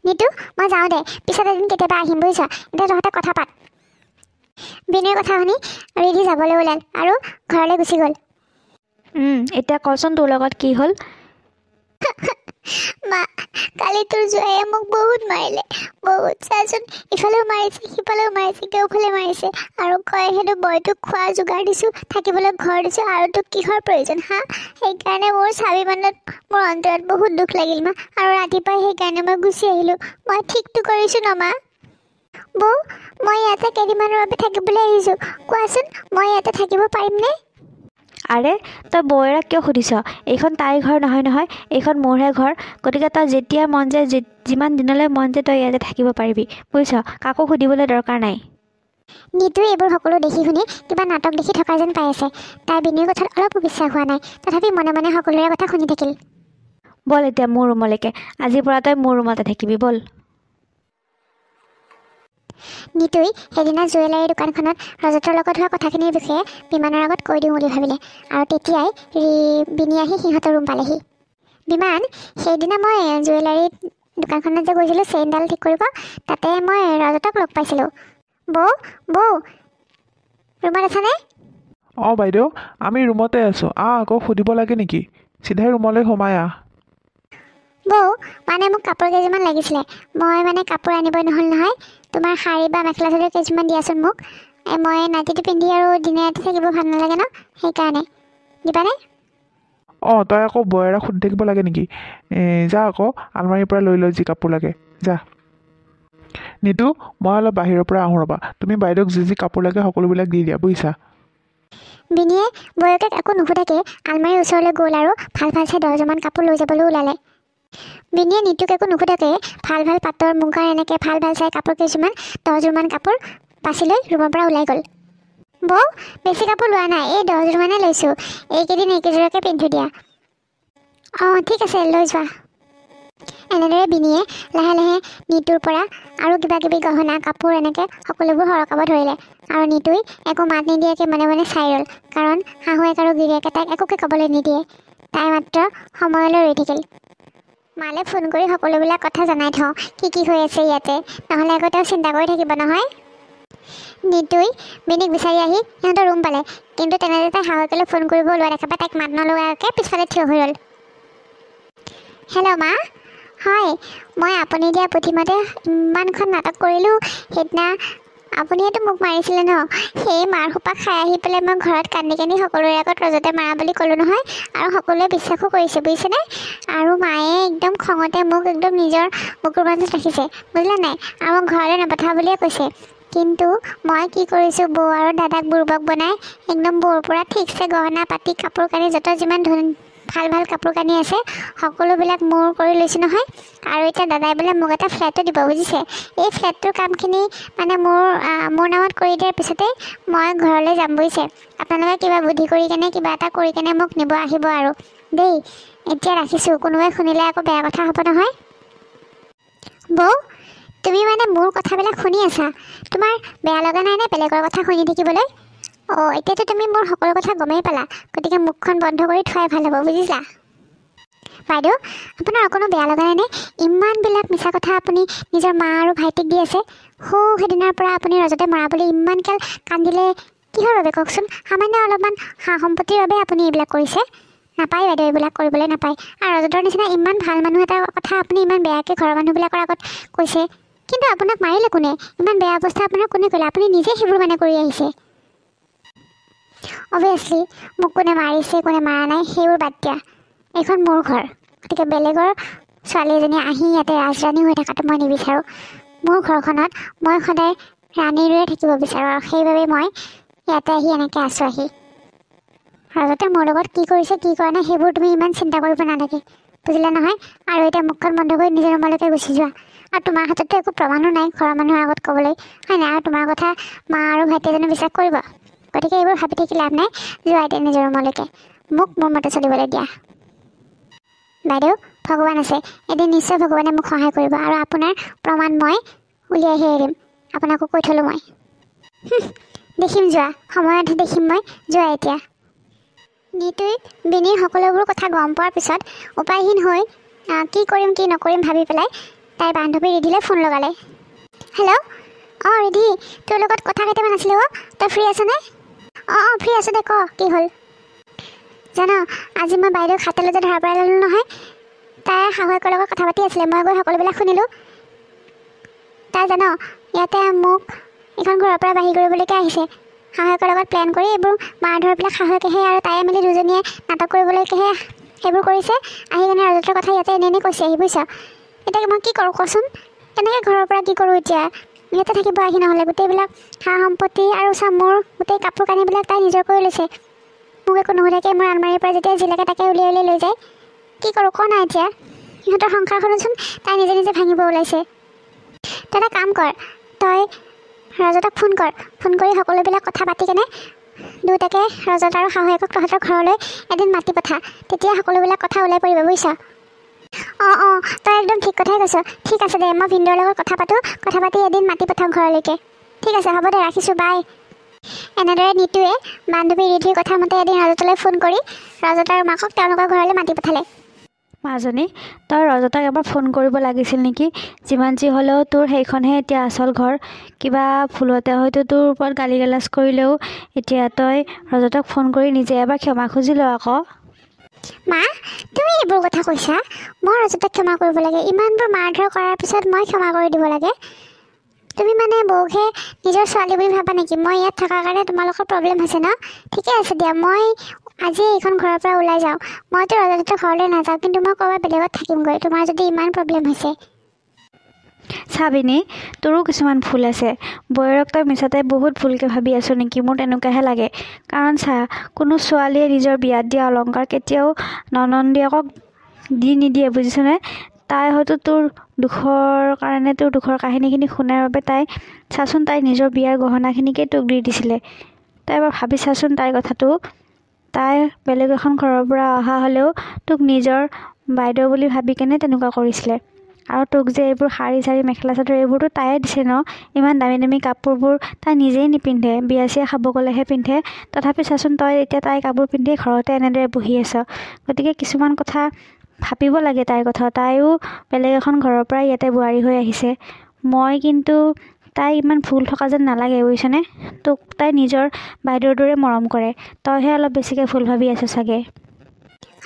নিতু, মই যাওঁ দে, পিছত এদিন কেতিয়াবা আহিম, বুজিছ। এতিয়া তহঁতে কথা পাত। বিনুৰ কথা শুনি ৰিধি যাবলৈ ওলাল আৰু ঘৰলৈ গুচি গ'ল। এতিয়া কচোন তোৰ লগত কি হ'ল? মা, কালি তোৰ জোৱাইয়ে মোক বহুত মাৰিলে, বহুত। চাচোন, ইফালেও মাৰিছে, সিফালেও মাৰিছে, কেওফালে মাৰিছে আৰু কয় হেনো মই তোক খোৱা যোগাৰ দিছোঁ, থাকিবলৈ ঘৰ দিছোঁ আৰু তোক কিহৰ প্ৰয়োজন সেইকাৰণে মোৰ স্বাভিমানত মোৰ অন্তৰত বহুত দুখ লাগিল মা, আৰু ৰাতিপুৱাই সেইকাৰণে মই গুচি আহিলোঁ। মই ঠিকটো কৰিছোঁ ন মা? বৌ, মই ইয়াতে কেইদিনমানৰ বাবে থাকিবলৈ আহিছোঁ, কোৱাচোন মই ইয়াতে থাকিব পাৰিমনে? আৰে, তই বৌয়েৰাক কিয় সুধিছ? এইখন তাইৰ ঘৰ নহয়, এইখন মোৰহে ঘৰ। গতিকে তই যেতিয়া মন যায়, যিমান দিনলৈ মন যায় তই ইয়াতে থাকিব পাৰিবি, বুজিছ। কাকো সুধিবলৈ দৰকাৰ নাই। নিতুৱে এইবোৰ সকলো দেখি শুনি কিবা নাটক দেখি থকা যেন পাই আছে। তাই বিনুৰ কথাত অলপো বিশ্বাস হোৱা নাই, তথাপি মনে মনে সকলোৰে কথা শুনি থাকিল। ব'ল এতিয়া মোৰ ৰুমলৈকে, আজিৰ পৰা তই মোৰ ৰুমতে থাকিবি, ব'ল। নিতুই সেইদিনা জুৱেলাৰী দোকানখনত ৰজতৰ লগত হোৱা কথাখিনিৰ বিষয়ে বিমানৰ আগত কৈ দিওঁ বুলি ভাবিলে, আৰু তেতিয়াই বিনি আহি সিহঁতৰ ৰুম পালেহি। বিমান, সেইদিনা মই জুৱেলাৰী দোকানখনত যে গৈছিলোঁ চেইনডাল ঠিক কৰিব, তাতে মই ৰজতক লগ পাইছিলোঁ। বৌ, ৰুমত আছানে? অঁ বাইদেউ, আমি ৰুমতে আছোঁ। আকৌ সুধিব লাগে নেকি? চিধাই ৰুমলৈ সোমাই আহ। বৌ, মানে মোক কাপোৰ কেইযোৰমান লাগিছিলে, মই মানে কাপোৰ আনিবই নহ'ল নহয়। তোমাৰ শাৰী বা মেখেলা চাদৰ কেইযোৰমান দিয়াচোন মোক, মই নাইটিটো পিন্ধি আৰু দিনে ৰাতি থাকিব ভাল নালাগে ন, সেইকাৰণে দিবানে? তই আকৌ বৌয়েৰাক সুধি থাকিব লাগে নেকি? যা আকৌ আলমাৰীৰ পৰা লৈ যি কাপোৰ লাগে, যা। নিতু, মই অলপ বাহিৰৰ পৰা আহোঁ ৰ'বা, তুমি বাইদেউক যি কাপোৰ লাগে সকলোবিলাক দি দিয়া, বুজিছা। বিনিয়ে বৌয়েকক একো নুসুধাকৈ আলমাৰীৰ ওচৰলৈ গ'ল আৰু ভাল চাই 10যোৰমান কাপোৰ লৈ যাবলৈ ওলালে। বিনিয়ে নিতুক একো নুসুধাকৈ ভাল পাটৰ মুগাৰ এনেকৈ ভাল চাই কাপোৰ কেইযোৰমান 10যোৰমান কাপোৰ বাছি লৈ ৰুমৰ পৰা ওলাই গ'ল। বৌ, বেছি কাপোৰ লোৱা নাই, এই 10যোৰমানে লৈছোঁ, এইকেইদিন এইকেইযোৰকে পিন্ধি দিয়া। ঠিক আছে, লৈ যোৱা। এনেদৰে বিনিয়ে লাহে লাহে নিতুৰ পৰা আৰু কিবা কিবি গহনা কাপোৰ এনেকৈ সকলোবোৰ সৰকাব ধৰিলে আৰু নিতুই একো মাত নিদিয়াকৈ মনে মনে চাই ৰ'ল, কাৰণ শাহুৱেক আৰু গিৰিয়েকে তাইক একোকে ক'বলৈ নিদিয়ে। তাই মাত্ৰ সময়লৈ ৰৈ থাকিল। মালে ফোন কৰি সকলোবিলাক কথা জনাই থওঁ কি হৈ আছে ইয়াতে, নহ'লে আকৌ তেওঁ চিন্তা কৰি থাকিব নহয়। নিতুই বিনিক বিচাৰি আহি সিহঁতৰ ৰুম পালে, কিন্তু তেনেদৰে তাই শাহুৱেকলৈ ফোন কৰিব লোৱা দেখা পাই তাইক মাত নলগাকৈ পিছফালে থিয় হৈ ৰ'ল। হেল্ল' মা, হয় মই আপুনি দিয়া পুথিমতে ইমানখন নাটক কৰিলোঁ। সেইদিনা আপুনিয়েতো মোক মাৰিছিলে ন, সেই মাৰ সোপা খাই আহি পেলাই মই ঘৰত কান্দি কান্দি সকলোৰে আগত ৰজতে মাৰা বুলি ক'লোঁ নহয়, আৰু সকলোৱে বিশ্বাসো কৰিছে বুজিছেনে। আৰু মায়ে একদম খঙতে মোক একদম নিজৰ বুকুৰ মাজত ৰাখিছে বুজিলে নাই, আৰু মোক ঘৰলৈ নপঠাওঁ বুলিয়ে কৈছে। কিন্তু মই কি কৰিছোঁ, বৌ আৰু দাদাক বুৰ্বক বনাই একদম বৌৰ পৰা ঠিকছে গহনা পাতি কাপোৰ কানি য'ত যিমান ভাল ভাল কাপোৰ কানি আছে সকলোবিলাক মোৰ কৰি লৈছোঁ নহয়। আৰু এতিয়া দাদাই বোলে মোক এটা ফ্লেটো দিব বুজিছে। এই ফ্লেটটোৰ কামখিনি মানে মোৰ নামত কৰি দিয়াৰ পিছতেই মই ঘৰলৈ যাম বুজিছে। আপোনালোকে কিবা বুদ্ধি কৰি কেনে কিবা এটা কৰি কেনে মোক নিব আহিব আৰু দেই। এতিয়া ৰাখিছোঁ, কোনোবাই শুনিলে আকৌ বেয়া কথা হ'ব নহয়। বৌ, তুমি মানে মোৰ কথাবিলাক শুনি আছা, তোমাৰ বেয়া লগা নাই নে বেলেগৰ কথা শুনি থাকিবলৈ? অঁ, এতিয়াতো তুমি মোৰ সকলো কথা গমেই পালা, গতিকে মুখখন বন্ধ কৰি থোৱাই ভাল হ'ব বুজিছা। বাইদেউ, আপোনাৰ অকণো বেয়া লগা নাইনে? ইমানবিলাক মিছা কথা আপুনি নিজৰ মা আৰু ভাইটিক দি আছে। সেইদিনাৰ পৰা আপুনি ৰজতে মৰা বুলি ইমানকাল কান্দিলে কিহৰ বাবে কওকচোন? সামান্য অলপমান সা সম্পত্তিৰ বাবে আপুনি এইবিলাক কৰিছে? নাপায় বাইদেউ, এইবিলাক কৰিবলৈ নাপায়। আৰু ৰজতৰ নিচিনা ইমান ভাল মানুহ এটাৰ কথা আপুনি ইমান বেয়াকৈ ঘৰৰ মানুহবিলাকৰ আগত কৈছে। কিন্তু আপোনাক মাৰিলে কোনে? ইমান বেয়া অৱস্থা আপোনাৰ কোনে কৰিলে? আপুনি নিজে সেইবোৰ মানে কৰি আহিছে। অভিয়াছলি মোক কোনে মাৰিছে কোনে মাৰা নাই সেইবোৰ বাদ দিয়া, এইখন মোৰ ঘৰ, গতিকে বেলেগৰ ছোৱালী এজনী আহি ইয়াতে ৰাজৰাণী হৈ থকাটো মই নিবিচাৰোঁ। মোৰ ঘৰখনত মই সদায় ৰাণীৰে থাকিব বিচাৰোঁ, আৰু সেইবাবে মই ইয়াতে আহি এনেকৈ আছোঁ। আহি ৰাজতে মোৰ লগত কি কৰিছে কি কৰা নাই সেইবোৰ তুমি ইমান চিন্তা কৰিব নালাগে বুজিলা নহয়। আৰু এতিয়া মুখখন বন্ধ কৰি নিজৰ ৰুমলৈকে গুচি যোৱা। আৰু তোমাৰ হাতততো একো প্ৰমাণো নাই ঘৰৰ মানুহৰ আগত ক'বলৈ, হয় নাই? আৰু তোমাৰ কথা মা আৰু ভাইটি এজনে বিশ্বাস কৰিব, গতিকে এইবোৰ ভাবি থাকি লাভ নাই। যোৱা এতিয়া নিজৰ ৰুমলৈকে, মোক মোৰ মতে চলিবলৈ দিয়া। বাইদেউ, ভগৱান আছে, এদিন নিশ্চয় ভগৱানে মোক সহায় কৰিব, আৰু আপোনাৰ প্ৰমাণ মই উলিয়াইহে এৰিম। আপোনাকো কৈ থ'লোঁ মই। দেখিম যোৱা, সময়ত দেখিম মই। যোৱা এতিয়া। নিতুই বিনিৰ সকলোবোৰ কথা গম পোৱাৰ পিছত উপায়হীন হৈ কি কৰিম কি নকৰিম ভাবি পেলাই তাইৰ বান্ধৱী ৰিধিলৈ ফোন লগালে। হেল্ল', অঁ ৰিধি, তোৰ লগত কথা কেইটামান আছিলে অ', তই ফ্ৰী আছনে? অঁ ফ্ৰী আছোঁ দে, ক কি হ'ল? জান, আজি মই বাইদেউক হাতলৈ ধৰা পেলাই ল'লোঁ নহয়। তাই শাহুৱেকৰ লগত কথা পাতি আছিলে, মই গৈ সকলোবিলাক শুনিলোঁ। তাই জান, ইয়াতে মোক এইখন ঘৰৰ পৰা বাহিৰ কৰিবলৈকে আহিছে। শাহুৱেকৰ লগত প্লেন কৰি এইবোৰ মাৰ ধৰবিলাক শাহুৱেকেহে আৰু তাই মিলি দুজনীয়ে নাটক কৰিবলৈকেহে সেইবোৰ কৰিছে। আহি কেনে ৰজতৰ কথা ইয়াতে এনেই কৈছে আহি, বুজিছ। এতিয়া মই কি কৰোঁ কচোন? কেনেকৈ ঘৰৰ পৰা কি কৰোঁ এতিয়া? ইয়াতে থাকিব আহি নহ'লে গোটেইবিলাক সা সম্পত্তি আৰু মোৰ গোটেই কাপোৰ কানিবিলাক তাই নিজৰ কৰি লৈছে। মোক একো নুসুধাকৈ মোৰ আলমাৰীৰ পৰা যেতিয়া জিলাকে তাকে উলিয়াই লৈ যায়। কি কৰোঁ ক না এতিয়া? সিহঁতৰ সংসাৰখনচোন তাই নিজে নিজে ভাঙিব ওলাইছে। তই এটা কাম কৰ, তই ৰজতক ফোন কৰ, ফোন কৰি সকলোবিলাক কথা পাতি কেনে দুয়োটাকে ৰজত আৰু শাহুৱেকক তহঁতৰ ঘৰলৈ এদিন মাতি পঠা, তেতিয়া সকলোবিলাক কথা ওলাই পৰিব বুজিছ। অঁ তই একদম ঠিক কথাই কৈছ। ঠিক আছে দে, মই ভিনদেউৰ লগত কথা পাতি এদিন মাতি পঠাম ঘৰলৈকে। ঠিক আছে হ'ব দে, ৰাখিছোঁ, বাই। এনেদৰে নিতুৱে বান্ধৱী ৰিধিৰ কথা মতে এদিন ৰজতলৈ ফোন কৰি ৰজত আৰু মাকক তেওঁলোকৰ ঘৰলৈ মাতি পঠালে। মাজনী, তই ৰজতক এবাৰ ফোন কৰিব লাগিছিল নেকি? যিমান যি হ'লেও তোৰ সেইখনহে এতিয়া আচল ঘৰ। কিবা ভুলতে হয়তো তোৰ ওপৰত গালি গালাজ কৰিলেও এতিয়া তই ৰজতক ফোন কৰি নিজে এবাৰ ক্ষমা খুজি ল আকৌ। মা, তুমি এইবোৰ কথা কৈছা? মই ৰজতক ক্ষমা কৰিব লাগে? ইমানবোৰ মাৰধৰ কৰাৰ পিছত মই ক্ষমা কৰি দিব লাগে? তুমি মানে বৌকহে নিজৰ ছোৱালী বুলি ভাবা নেকি? মই ইয়াত থকাৰ কাৰণে তোমালোকৰ প্ৰব্লেম হৈছে ন? ঠিকে আছে দিয়া, মই আজি এইখন ঘৰৰ পৰা ওলাই যাওঁ। মইতো ৰজতৰ ঘৰলৈ নাযাওঁ, কিন্তু মই ক'ৰবাত বেলেগত থাকিমগৈ তোমাৰ যদি ইমান প্ৰব্লেম হৈছে। চাবিনি, তোৰো কিছুমান ভুল আছে। বৌয়েৰক তই মিছাতে বহুত ভুলকৈ ভাবি আছো নেকি? মোৰ তেনেকুৱাহে লাগে। কাৰণ চা, কোনো ছোৱালীয়ে নিজৰ বিয়াত দিয়া অলংকাৰ কেতিয়াও ননন্দীয়েকক দি নিদিয়ে, বুজিছনে? তাই হয়তো তোৰ দুখৰ কাৰণে তোৰ দুখৰ কাহিনীখিনি শুনাৰ বাবে তাই নিজৰ বিয়াৰ গহনাখিনিকে তোক দি দিছিলে। তই এবাৰ ভাবি চাচোন তাইৰ কথাটো। তাই বেলেগ এখন ঘৰৰ পৰা অহা হ'লেও তোক নিজৰ বাইদেউ বুলি ভাবি কেনে তেনেকুৱা কৰিছিলে। আৰু তোক যে এইবোৰ শাৰী চাৰী মেখেলা চাদৰ এইবোৰতো তায়ে দিছে ন। ইমান দামী দামী কাপোৰবোৰ তাই নিজেই নিপিন্ধে, বিয়া চিয়া খাব গ'লেহে পিন্ধে। তথাপি চাচোন তই এতিয়া তাই কাপোৰ পিন্ধি ঘৰতে এনেদৰে বহি আছ। গতিকে কিছুমান কথা ভাবিব লাগে তাইৰ কথা। তাইও বেলেগ এখন ঘৰৰ পৰা ইয়াতে বোৱাৰী হৈ আহিছে। মই কিন্তু তাই ইমান ভুল থকা যেন নালাগে বুজিছনে। তোক তাই নিজৰ বাইদেউৰ দৰে মৰম কৰে, তইহে অলপ বেছিকৈ ভুল ভাবি আছ চাগে।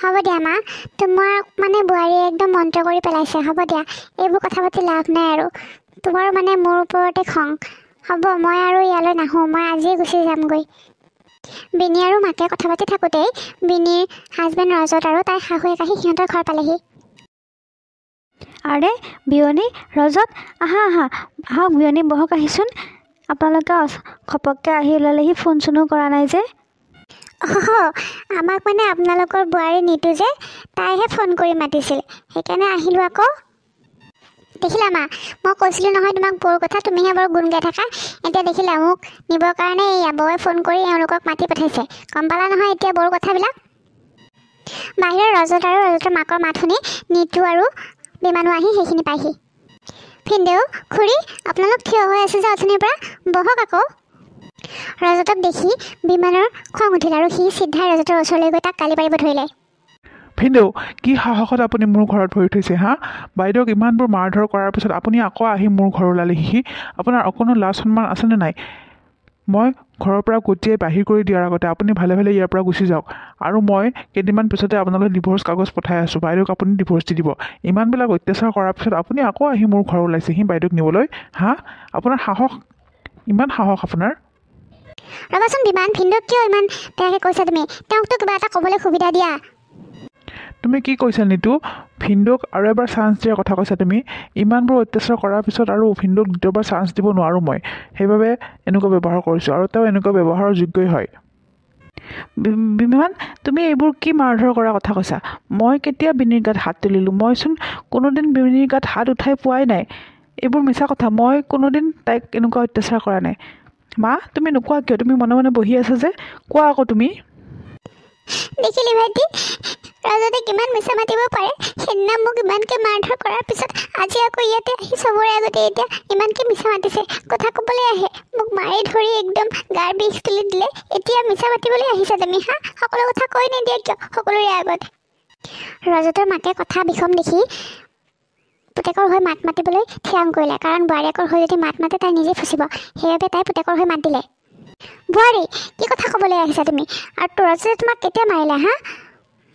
হ'ব দিয়া মা, তোমাক মানে বোৱাৰীয়ে একদম মন্ত্ৰ কৰি পেলাইছে। হ'ব দিয়া, এইবোৰ কথা পাতি লাভ নাই আৰু। তোমাৰ মানে মোৰ ওপৰতে খং। হ'ব, মই আৰু ইয়ালৈ নাহোঁ, মই আজিয়ে গুচি যামগৈ। বিনি আৰু মাকে কথা পাতি থাকোঁতেই বিনিৰ হাজবেণ্ড ৰজত আৰু তাইৰ শাহুৱেক আহি সিহঁতৰ ঘৰ পালেহি। আৰে বিয়নী, ৰজত, আহা আহা, আহক বিয়নী, বহক আহিচোন। আপোনালোকে ঘপককৈ আহি ওলালেহি, ফোন চোনো কৰা নাই যে। আমাক মানে আপোনালোকৰ বোৱাৰী নিতু যে, তাইহে ফোন কৰি মাতিছিল, সেইকাৰণে আহিলোঁ আকৌ। দেখিলা মা, মই কৈছিলোঁ নহয় তোমাক বৌৰ কথা, তুমিহে বৰ গুণ গাই থাকা। এতিয়া দেখিলা, মোক নিবৰ কাৰণে এই বৌৱে ফোন কৰি এওঁলোকক মাতি পঠাইছে। গম পালা নহয় এতিয়া বৌৰ কথাবিলাক। বাহিৰৰ ৰজত আৰু ৰজতৰ মাকৰ মাত শুনি নিতু আৰু বিমানো আহি সেইখিনি পাইহি। ভিনদেউ, খুৰী, আপোনালোক থিয় হৈ আছে যে অথনিৰ পৰা, বহক আকৌ। ৰজতক দেখি বিমানৰ খং উঠিল আৰু সি চিধাই ৰজতৰ ওচৰলৈ গৈ তাক গালি পাৰিব ধৰিলে। ভিনদেউ, কি সাহসত আপুনি মোৰ ঘৰত ভৰি থৈছে হা? বাইদেউক ইমানবোৰ মাৰধৰ কৰাৰ পিছত আপুনি আকৌ আহি মোৰ ঘৰ ওলালেহি। আপোনাৰ অকণো লাজ সন্মান আছেনে নাই? মই ঘৰৰ পৰা গতিয়াই বাহিৰ কৰি দিয়াৰ আগতে আপুনি ভালে ভালে ইয়াৰ পৰা গুচি যাওক। আৰু মই কেইদিনমান পিছতে আপোনালোকে ডিভ'ৰ্চ কাগজ পঠাই আছোঁ। বাইদেউক আপুনি ডিভ'ৰ্চ দি দিব। ইমানবিলাক অত্যাচাৰ কৰাৰ পিছত আপুনি আকৌ আহি মোৰ ঘৰ ওলাইছেহি বাইদেউক নিবলৈ, হা? আপোনাৰ সাহস, ইমান সাহস আপোনাৰ? ৰবাচোন বিমান, ভিনদেউক কিয় ইমান বেয়াকৈ কৈছা তুমি? তেওঁকতো কিবা এটা ক'বলৈ সুবিধা দিয়া। তুমি কি কৈছা নিতু? ভিনদেউক আৰু এবাৰ চান্স দিয়াৰ কথা কৈছা তুমি? ইমানবোৰ অত্যাচাৰ কৰাৰ পিছত আৰু ভিনদেউক দ্বিতীয়বাৰ চান্স দিব নোৱাৰোঁ মই, সেইবাবে এনেকুৱা ব্যৱহাৰ কৰিছোঁ। আৰু তেওঁ এনেকুৱা ব্যৱহাৰৰ যোগ্যই হয়। বিমান, তুমি এইবোৰ কি মাৰধৰ কৰাৰ কথা কৈছা? মই কেতিয়া বিনিৰ গাত হাত তুলিলোঁ? মইচোন কোনোদিন বিনিৰ গাত হাত উঠাই পোৱাই নাই। এইবোৰ মিছা কথা। মই কোনোদিন তাইক এনেকুৱা অত্যাচাৰ কৰা নাই। মা, তুমি নোকোৱা কিয়? তুমি মনে মনে বহি আছা যে, কোৱা আকৌ তুমি। দেখিলি ভাইটি, ৰজতে কিমান মিছা মাতিব পাৰে। সেইদিনা মোক ইমানকৈ মাৰধৰ কৰাৰ পিছত আজি আকৌ ইয়াতে আহি চবৰে আগতে এতিয়া ইমানকৈ মিছা মাতিছে। কথা ক'বলৈ আহে, মোক মাৰি ধৰি একদম গাৰ বিষ তুলি দিলে। এতিয়া মিছা মাতিবলৈ আহিছা তুমি, হা? সকলো কথা কৈ নিদিয়া কিয় সকলোৰে আগত? ৰজতৰ মাকে কথা বিষম দেখি পুতেকৰ হৈ মাত মাতিবলৈ থিৰাং কৰিলে। কাৰণ বোৱাৰীয়েকৰ হৈ যদি মাত মাতে তাই নিজে ফচিব, সেইবাবে তাই পুতেকৰ হৈ মাত দিলে। বোৱাৰী, কি কথা ক'বলৈ আহিছা তুমি? আৰু ৰজতে তোমাক কেতিয়া মাৰিলে হা?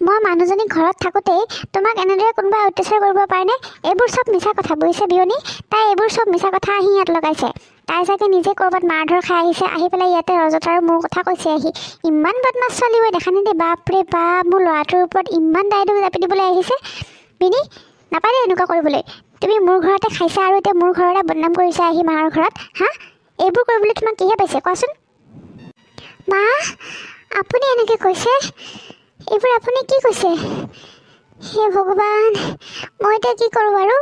মই মানুহজনী ঘৰত থাকোঁতেই তোমাক এনেদৰে কোনোবাই অত্যাচাৰ কৰিব পাৰেনে? এইবোৰ চব মিছা কথা, বুজিছে বিয়নী? তাই এইবোৰ চব মিছা কথা আহি ইয়াত লগাইছে। তাই চাগে নিজে ক'ৰবাত মাৰধৰ খাই আহিছে, আহি পেলাই ইয়াতে ৰজত আৰু মোৰ কথা কৈছে আহি। ইমান বদমাছ ছোৱালী হৈ দেখা নিদি? বাপৰে বাপ, মোৰ ল'ৰাটোৰ ওপৰত ইমান দায়িত্ব জাপি দিবলৈ আহিছে। বিনি, নাপাৰে এনেকুৱা কৰিবলৈ। তুমি মোৰ ঘৰতে খাইছা আৰু এতিয়া মোৰ ঘৰতে বদনাম কৰিছা আহি মাৰ ঘৰত, হা? এইবোৰ কৰিবলৈ তোমাক কিহে পাইছে কোৱাচোন? মা, আপুনি এনেকৈ কৈছে? এইবোৰ আপুনি কি কৈছে? হে ভগৱান, মই এতিয়া কি কৰোঁ বাৰু?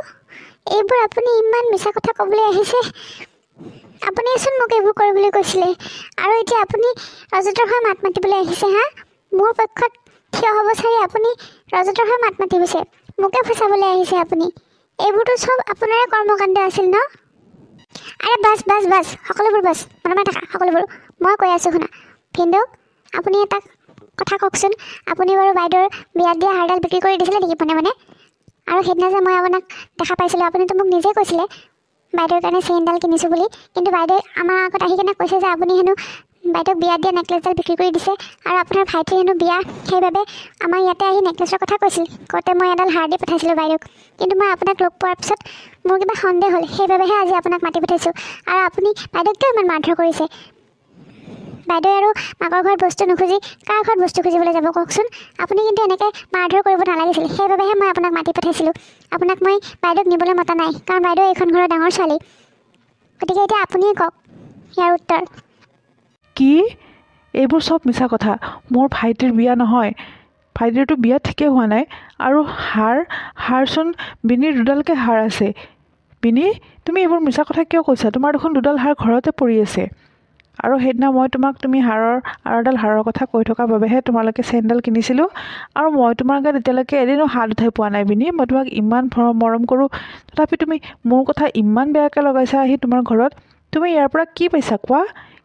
এইবোৰ আপুনি ইমান মিছা কথা ক'বলৈ আহিছে। আপুনিচোন মোক এইবোৰ কৰিবলৈ কৈছিলে, আৰু এতিয়া আপুনি ৰজতৰ হৈ মাত মাতিবলৈ আহিছে, হা? মোৰ পক্ষত থিয় হ'ব চাৰি আপুনি ৰজতৰ হৈ মাত মাতি গৈছে, মোকে ফচাবলৈ আহিছে আপুনি। এইবোৰতো চব আপোনাৰে কৰ্মকাণ্ড আছিল ন? আৰে বাছ বাছ বাছ, সকলোবোৰ বাছ, মনে মনে থাকা সকলোবোৰ। মই কৈ আছোঁ শুনা। ভিনদেউ, আপুনি এটা কথা কওকচোন। আপুনি বাৰু বাইদেউৰ বিয়াত দিয়া হাৰডাল বিক্ৰী কৰি দিছিলে নেকি মনে মনে? আৰু সেইদিনা যে মই আপোনাক দেখা পাইছিলোঁ, আপুনিতো মোক নিজেই কৈছিলে বাইদেউৰ কাৰণে চেইনডাল কিনিছোঁ বুলি। কিন্তু বাইদেৱে আমাৰ আগত আহি কিনে কৈছে যে আপুনি হেনো বাইদেউক বিয়াত দিয়া নেকলেছডাল বিক্ৰী কৰি দিছে, আৰু আপোনাৰ ভাইটিৰ হেনো বিয়া, সেইবাবে আমাৰ ইয়াতে আহি নেকলেছৰ কথা কৈছিল। কওঁতে মই এডাল হাৰ দি পঠাইছিলোঁ বাইদেউক। কিন্তু মই আপোনাক লগ পোৱাৰ পিছত মোৰ কিবা সন্দেহ হ'ল, সেইবাবেহে আজি আপোনাক মাতি পঠাইছোঁ। আৰু আপুনি বাইদেউক কিয় ইমান মাৰধৰ কৰিছে? বাইদেৱে আৰু মাকৰ ঘৰত বস্তু নুখুজি কাৰ ঘৰত বস্তু খুজিবলৈ যাব কওকচোন? আপুনি কিন্তু এনেকৈ মাৰধৰ কৰিব নালাগিছিল, সেইবাবেহে মই আপোনাক মাতি পঠাইছিলোঁ। আপোনাক মই বাইদেউক নিবলৈ মতা নাই, কাৰণ বাইদেউ এইখন ঘৰৰ ডাঙৰ ছোৱালী। গতিকে এতিয়া আপুনিয়ে কওক ইয়াৰ উত্তৰ। কি? এইবোৰ চব মিছা কথা। মোৰ ভাইটিৰ বিয়া নহয়, ভাইটিৰতো বিয়া ঠিকেই হোৱা নাই। আৰু হাৰচোন বিনিৰ দুডালকৈ হাৰ আছে। বিনি, তুমি এইবোৰ মিছা কথা কিয় কৈছা? তোমাৰ দেখোন দুডাল হাৰ ঘৰতে পৰি আছে। আৰু সেইদিনা মই তোমাক তুমি এডাল হাৰৰ কথা কৈ থকাৰ বাবেহে তোমালোকে চেইনডাল কিনিছিলোঁ আৰু মই তোমাৰ গাত এতিয়ালৈকে এদিনো হাত উঠাই পোৱা নাই বিনি। মই তোমাক ইমান মৰম কৰোঁ, তথাপি তুমি মোৰ কথা ইমান বেয়াকৈ লগাইছা আহি তোমাৰ ঘৰত। তুমি ইয়াৰ পৰা কি পাইছা কোৱা?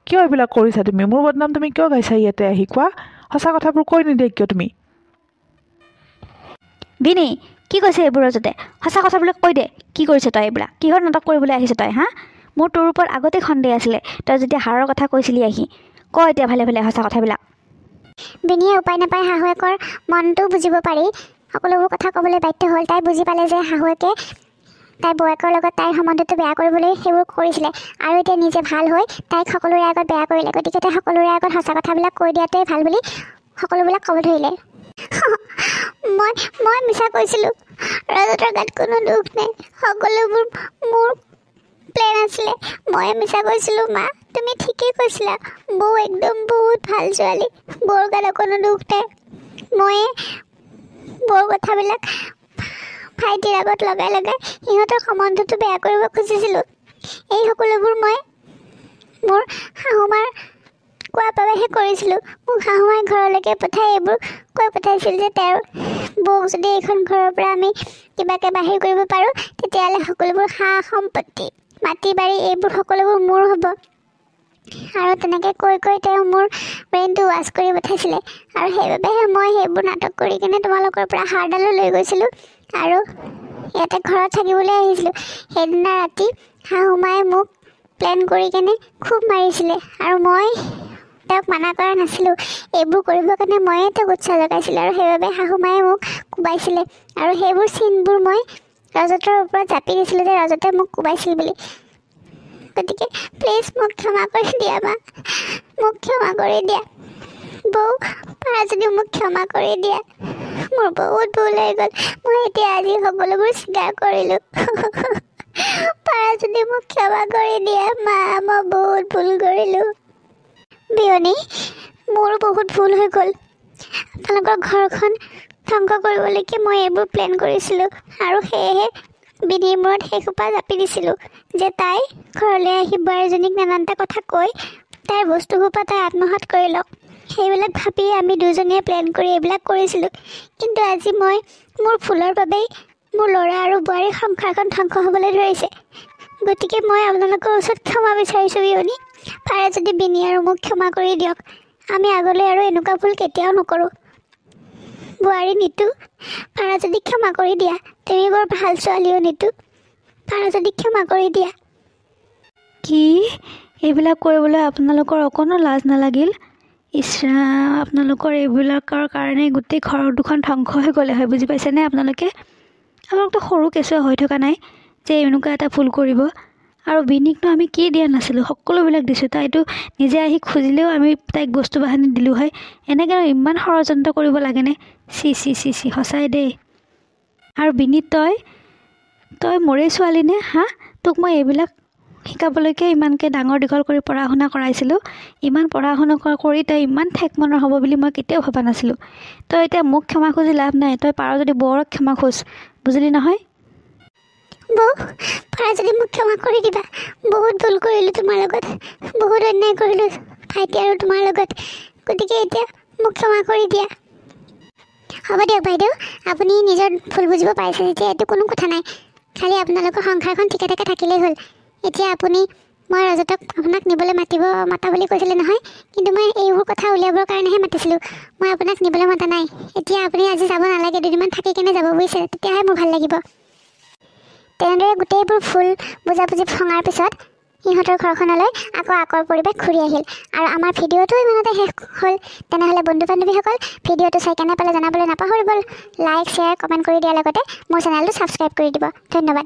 কিয় এইবিলাক কৰিছা তুমি? মোৰ বদনাম তুমি কিয় গাইছা ইয়াতে আহি কোৱা? সঁচা কথাবোৰ কৈ নিদিয়ে কিয় তুমি? বিনি কি কৈছে এইবোৰৰ যাতে? সঁচা কথাবিলাক কৈ দে। কি কৰিছ তই? এইবিলাক কিহৰ নাটক কৰিবলৈ আহিছ তই? হা, মোৰ তোৰ ওপৰত আগতেই সন্দেহ আছিলে। তই যেতিয়া হাৰৰ কথা কৈছিলি আহি, ক এতিয়া ভালে ভালে সঁচা কথাবিলাক। বিনিয়ে উপায় নাপায় শাহুৱেকৰ মনটো বুজিব পাৰি সকলোবোৰ কথা ক'বলৈ বাধ্য হ'ল। তাই বুজি পালে যে শাহুৱেকে তাইৰ বৌয়েকৰ লগত তাইৰ সম্বন্ধটো বেয়া কৰিবলৈ সেইবোৰ কৰিছিলে আৰু এতিয়া নিজে ভাল হৈ তাইক সকলোৰে আগত বেয়া কৰিলে। গতিকে তাই সকলোৰে আগত সঁচা কথাবিলাক কৈ দিয়াটোৱে ভাল বুলি সকলোবিলাক ক'ব ধৰিলে। মই মিছা কৈছিলোঁ, ৰাজতৰ গাত কোনো দুখ নাই, সকলোবোৰ মোৰ প্লেন আছিলে। ময়ে মিছা কৈছিলোঁ। মা তুমি ঠিকেই কৈছিলা, বৌ একদম বহুত ভাল ছোৱালী, বৌৰ গাত কোনো দুখ নাই। ময়ে বৌৰ কথাবিলাক ভাইটিৰ আগত লগাই সিহঁতৰ সম্বন্ধটো বেয়া কৰিব খুজিছিলোঁ। এই সকলোবোৰ মই মোৰ শাহুমাৰ কোৱাৰ বাবেহে কৰিছিলোঁ। মোক শাহুমাই ঘৰলৈকে পঠাই এইবোৰ কৈ পঠাইছিল যে তেওঁৰ বৌক যদি এইখন ঘৰৰ পৰা আমি কিবাকৈ বাহিৰ কৰিব পাৰোঁ তেতিয়াহ'লে সকলোবোৰ সা সম্পত্তি মাটি বাৰী এইবোৰ সকলোবোৰ মোৰ হ'ব। আৰু তেনেকৈ কৈ তেওঁ মোৰ ব্ৰেইনটো ৱাছ কৰি পঠাইছিলে আৰু সেইবাবেহে মই সেইবোৰ নাটক কৰি কিনে তোমালোকৰ পৰা হাৰডালো লৈ গৈছিলোঁ আৰু ইয়াতে ঘৰত থাকিবলৈ আহিছিলোঁ। সেইদিনা ৰাতি শাহুমাই মোক প্লেন কৰি কেনে খুব মাৰিছিলে আৰু মই তেওঁক মানা কৰা নাছিলোঁ। এইবোৰ কৰিবৰ কাৰণে ময়ে তেওঁক উৎসাহ জগাইছিলোঁ আৰু সেইবাবে শাহুমায়ে মোক কোবাইছিলে আৰু সেইবোৰ চিনবোৰ মই ৰজতৰ ওপৰত জাপি দিছিলোঁ যে ৰজতে মোক কোবাইছিল বুলি। গতিকে প্লিজ মোক ক্ষমা কৰি দিয়া মা, মোক ক্ষমা কৰি দিয়া। বৌ পাৰা যদি মোক ক্ষমা কৰি দিয়া, মোৰ বহুত ভুল হৈ গ'ল। মই এতিয়া আজি সকলোবোৰ স্বীকাৰ কৰিলোঁ। পাৰা যদি মোক ক্ষমা কৰি দিয়া মা, মই বহুত ভুল কৰিলোঁ। বিয়নী মোৰো বহুত ভুল হৈ গ'ল। আপোনালোকৰ ঘৰখন ধ্বংস কৰিবলৈকে মই এইবোৰ প্লেন কৰিছিলোঁ আৰু সেয়েহে বিনিৰ মূৰত সেইসোপা জাপি দিছিলোঁ যে তাই ঘৰলৈ আহি বোৱাৰীজনীক নানানটা কথা কৈ তাইৰ বস্তুসোপা তাই আত্মসাৎ কৰি লওক। সেইবিলাক ভাবি আমি দুজনীয়ে প্লেন কৰি এইবিলাক কৰিছিলোঁ। কিন্তু আজি মই মোৰ ভুলৰ বাবেই মোৰ ল'ৰা আৰু বোৱাৰীৰ সংসাৰখন ধ্বংস হ'বলৈ ধৰিছে। গতিকে মই আপোনালোকৰ ওচৰত ক্ষমা বিচাৰিছোঁ বিয়নী। পাৰে যদি বিনি আৰু মোক ক্ষমা কৰি দিয়ক। আমি আগলৈ আৰু এনেকুৱা ভুল কেতিয়াও নকৰোঁ। বোৱাৰী নিতু, পাৰা যদি ক্ষমা কৰি দিয়া। তুমি বৰ ভাল ছোৱালীও নিতু, পাৰা যদি ক্ষমা কৰি দিয়া। কি এইবিলাক কৰিবলৈ আপোনালোকৰ অকণো লাজ নালাগিল? ইছৰাম, আপোনালোকৰ এইবিলাকৰ কাৰণে গোটেই ঘৰ দুখন ধ্বংস হৈ গ'লে হয়। বুজি পাইছেনে আপোনালোকে? আপোনালোকতো সৰু কেঁচুৱা হৈ থকা নাই যে এনেকুৱা এটা ভুল কৰিব। আৰু বিনিকনো আমি কি দিয়া নাছিলোঁ, সকলোবিলাক দিছোঁ। তাইতো নিজে আহি খুজিলেও আমি তাইক বস্তু বাহানি দিলোঁ হয়। এনেকৈ ইমান ষড়যন্ত্ৰ কৰিব লাগেনে? চি চি চি চি, সঁচাই দেই। আৰু বিনি তই মোৰেই ছোৱালী নে? হা, তোক মই এইবিলাক শিকাবলৈকে ইমানকৈ ডাঙৰ দীঘল কৰি পঢ়া শুনা কৰাইছিলোঁ। ইমান পঢ়া শুনা কৰি তই ইমান ঠেক মনৰ হ'ব বুলি মই কেতিয়াও ভবা নাছিলোঁ। তই এতিয়া মোক ক্ষমা খুজি লাভ নাই। তই পাৰ যদি বৌৰক ক্ষমা খোজ, বুজিলি নহয়? বৌ পাৰা যদি মোক ক্ষমা কৰি দিবা। বহুত ভুল কৰিলোঁ তোমাৰ লগত, বহুত অন্যায় কৰিলোঁ ভাইটি আৰু তোমাৰ লগত। গতিকে এতিয়া মোক ক্ষমা কৰি দিয়া। হ'ব দিয়ক বাইদেউ, আপুনি নিজৰ ভুল বুজিব পাৰিছে যেতিয়া এইটো কোনো কথা নাই। খালি আপোনালোকৰ সংসাৰখন ঠিকে ঠাকে থাকিলেই হ'ল। এতিয়া মই ৰজতক আপোনাক নিবলৈ মাতা বুলি কৈছিলে নহয়, কিন্তু মই এইবোৰ কথা উলিয়াবৰ কাৰণেহে মাতিছিলোঁ। মই আপোনাক নিবলৈ মাতা নাই। এতিয়া আপুনি আজি যাব নালাগে, দুদিনমান থাকি কেনে যাব বুজিছে, তেতিয়াহে মোৰ ভাল লাগিব। তেনেদৰে গোটেইবোৰ ভুল বুজাবুজি ভঙাৰ পিছত সিহঁতৰ ঘৰখনলৈ আকৌ আগৰ পৰিৱেশ ঘূৰি আহিল আৰু আমাৰ ভিডিঅ'টো ইমানতে শেষ হ'ল। তেনেহ'লে বন্ধু বান্ধৱীসকল, ভিডিঅ'টো চাই কেনে পালে জনাবলৈ নাপাহৰিব। লাইক, শ্বেয়াৰ, কমেণ্ট কৰি দিয়াৰ লগতে মোৰ চেনেলটো ছাবস্ক্ৰাইব কৰি দিব। ধন্যবাদ।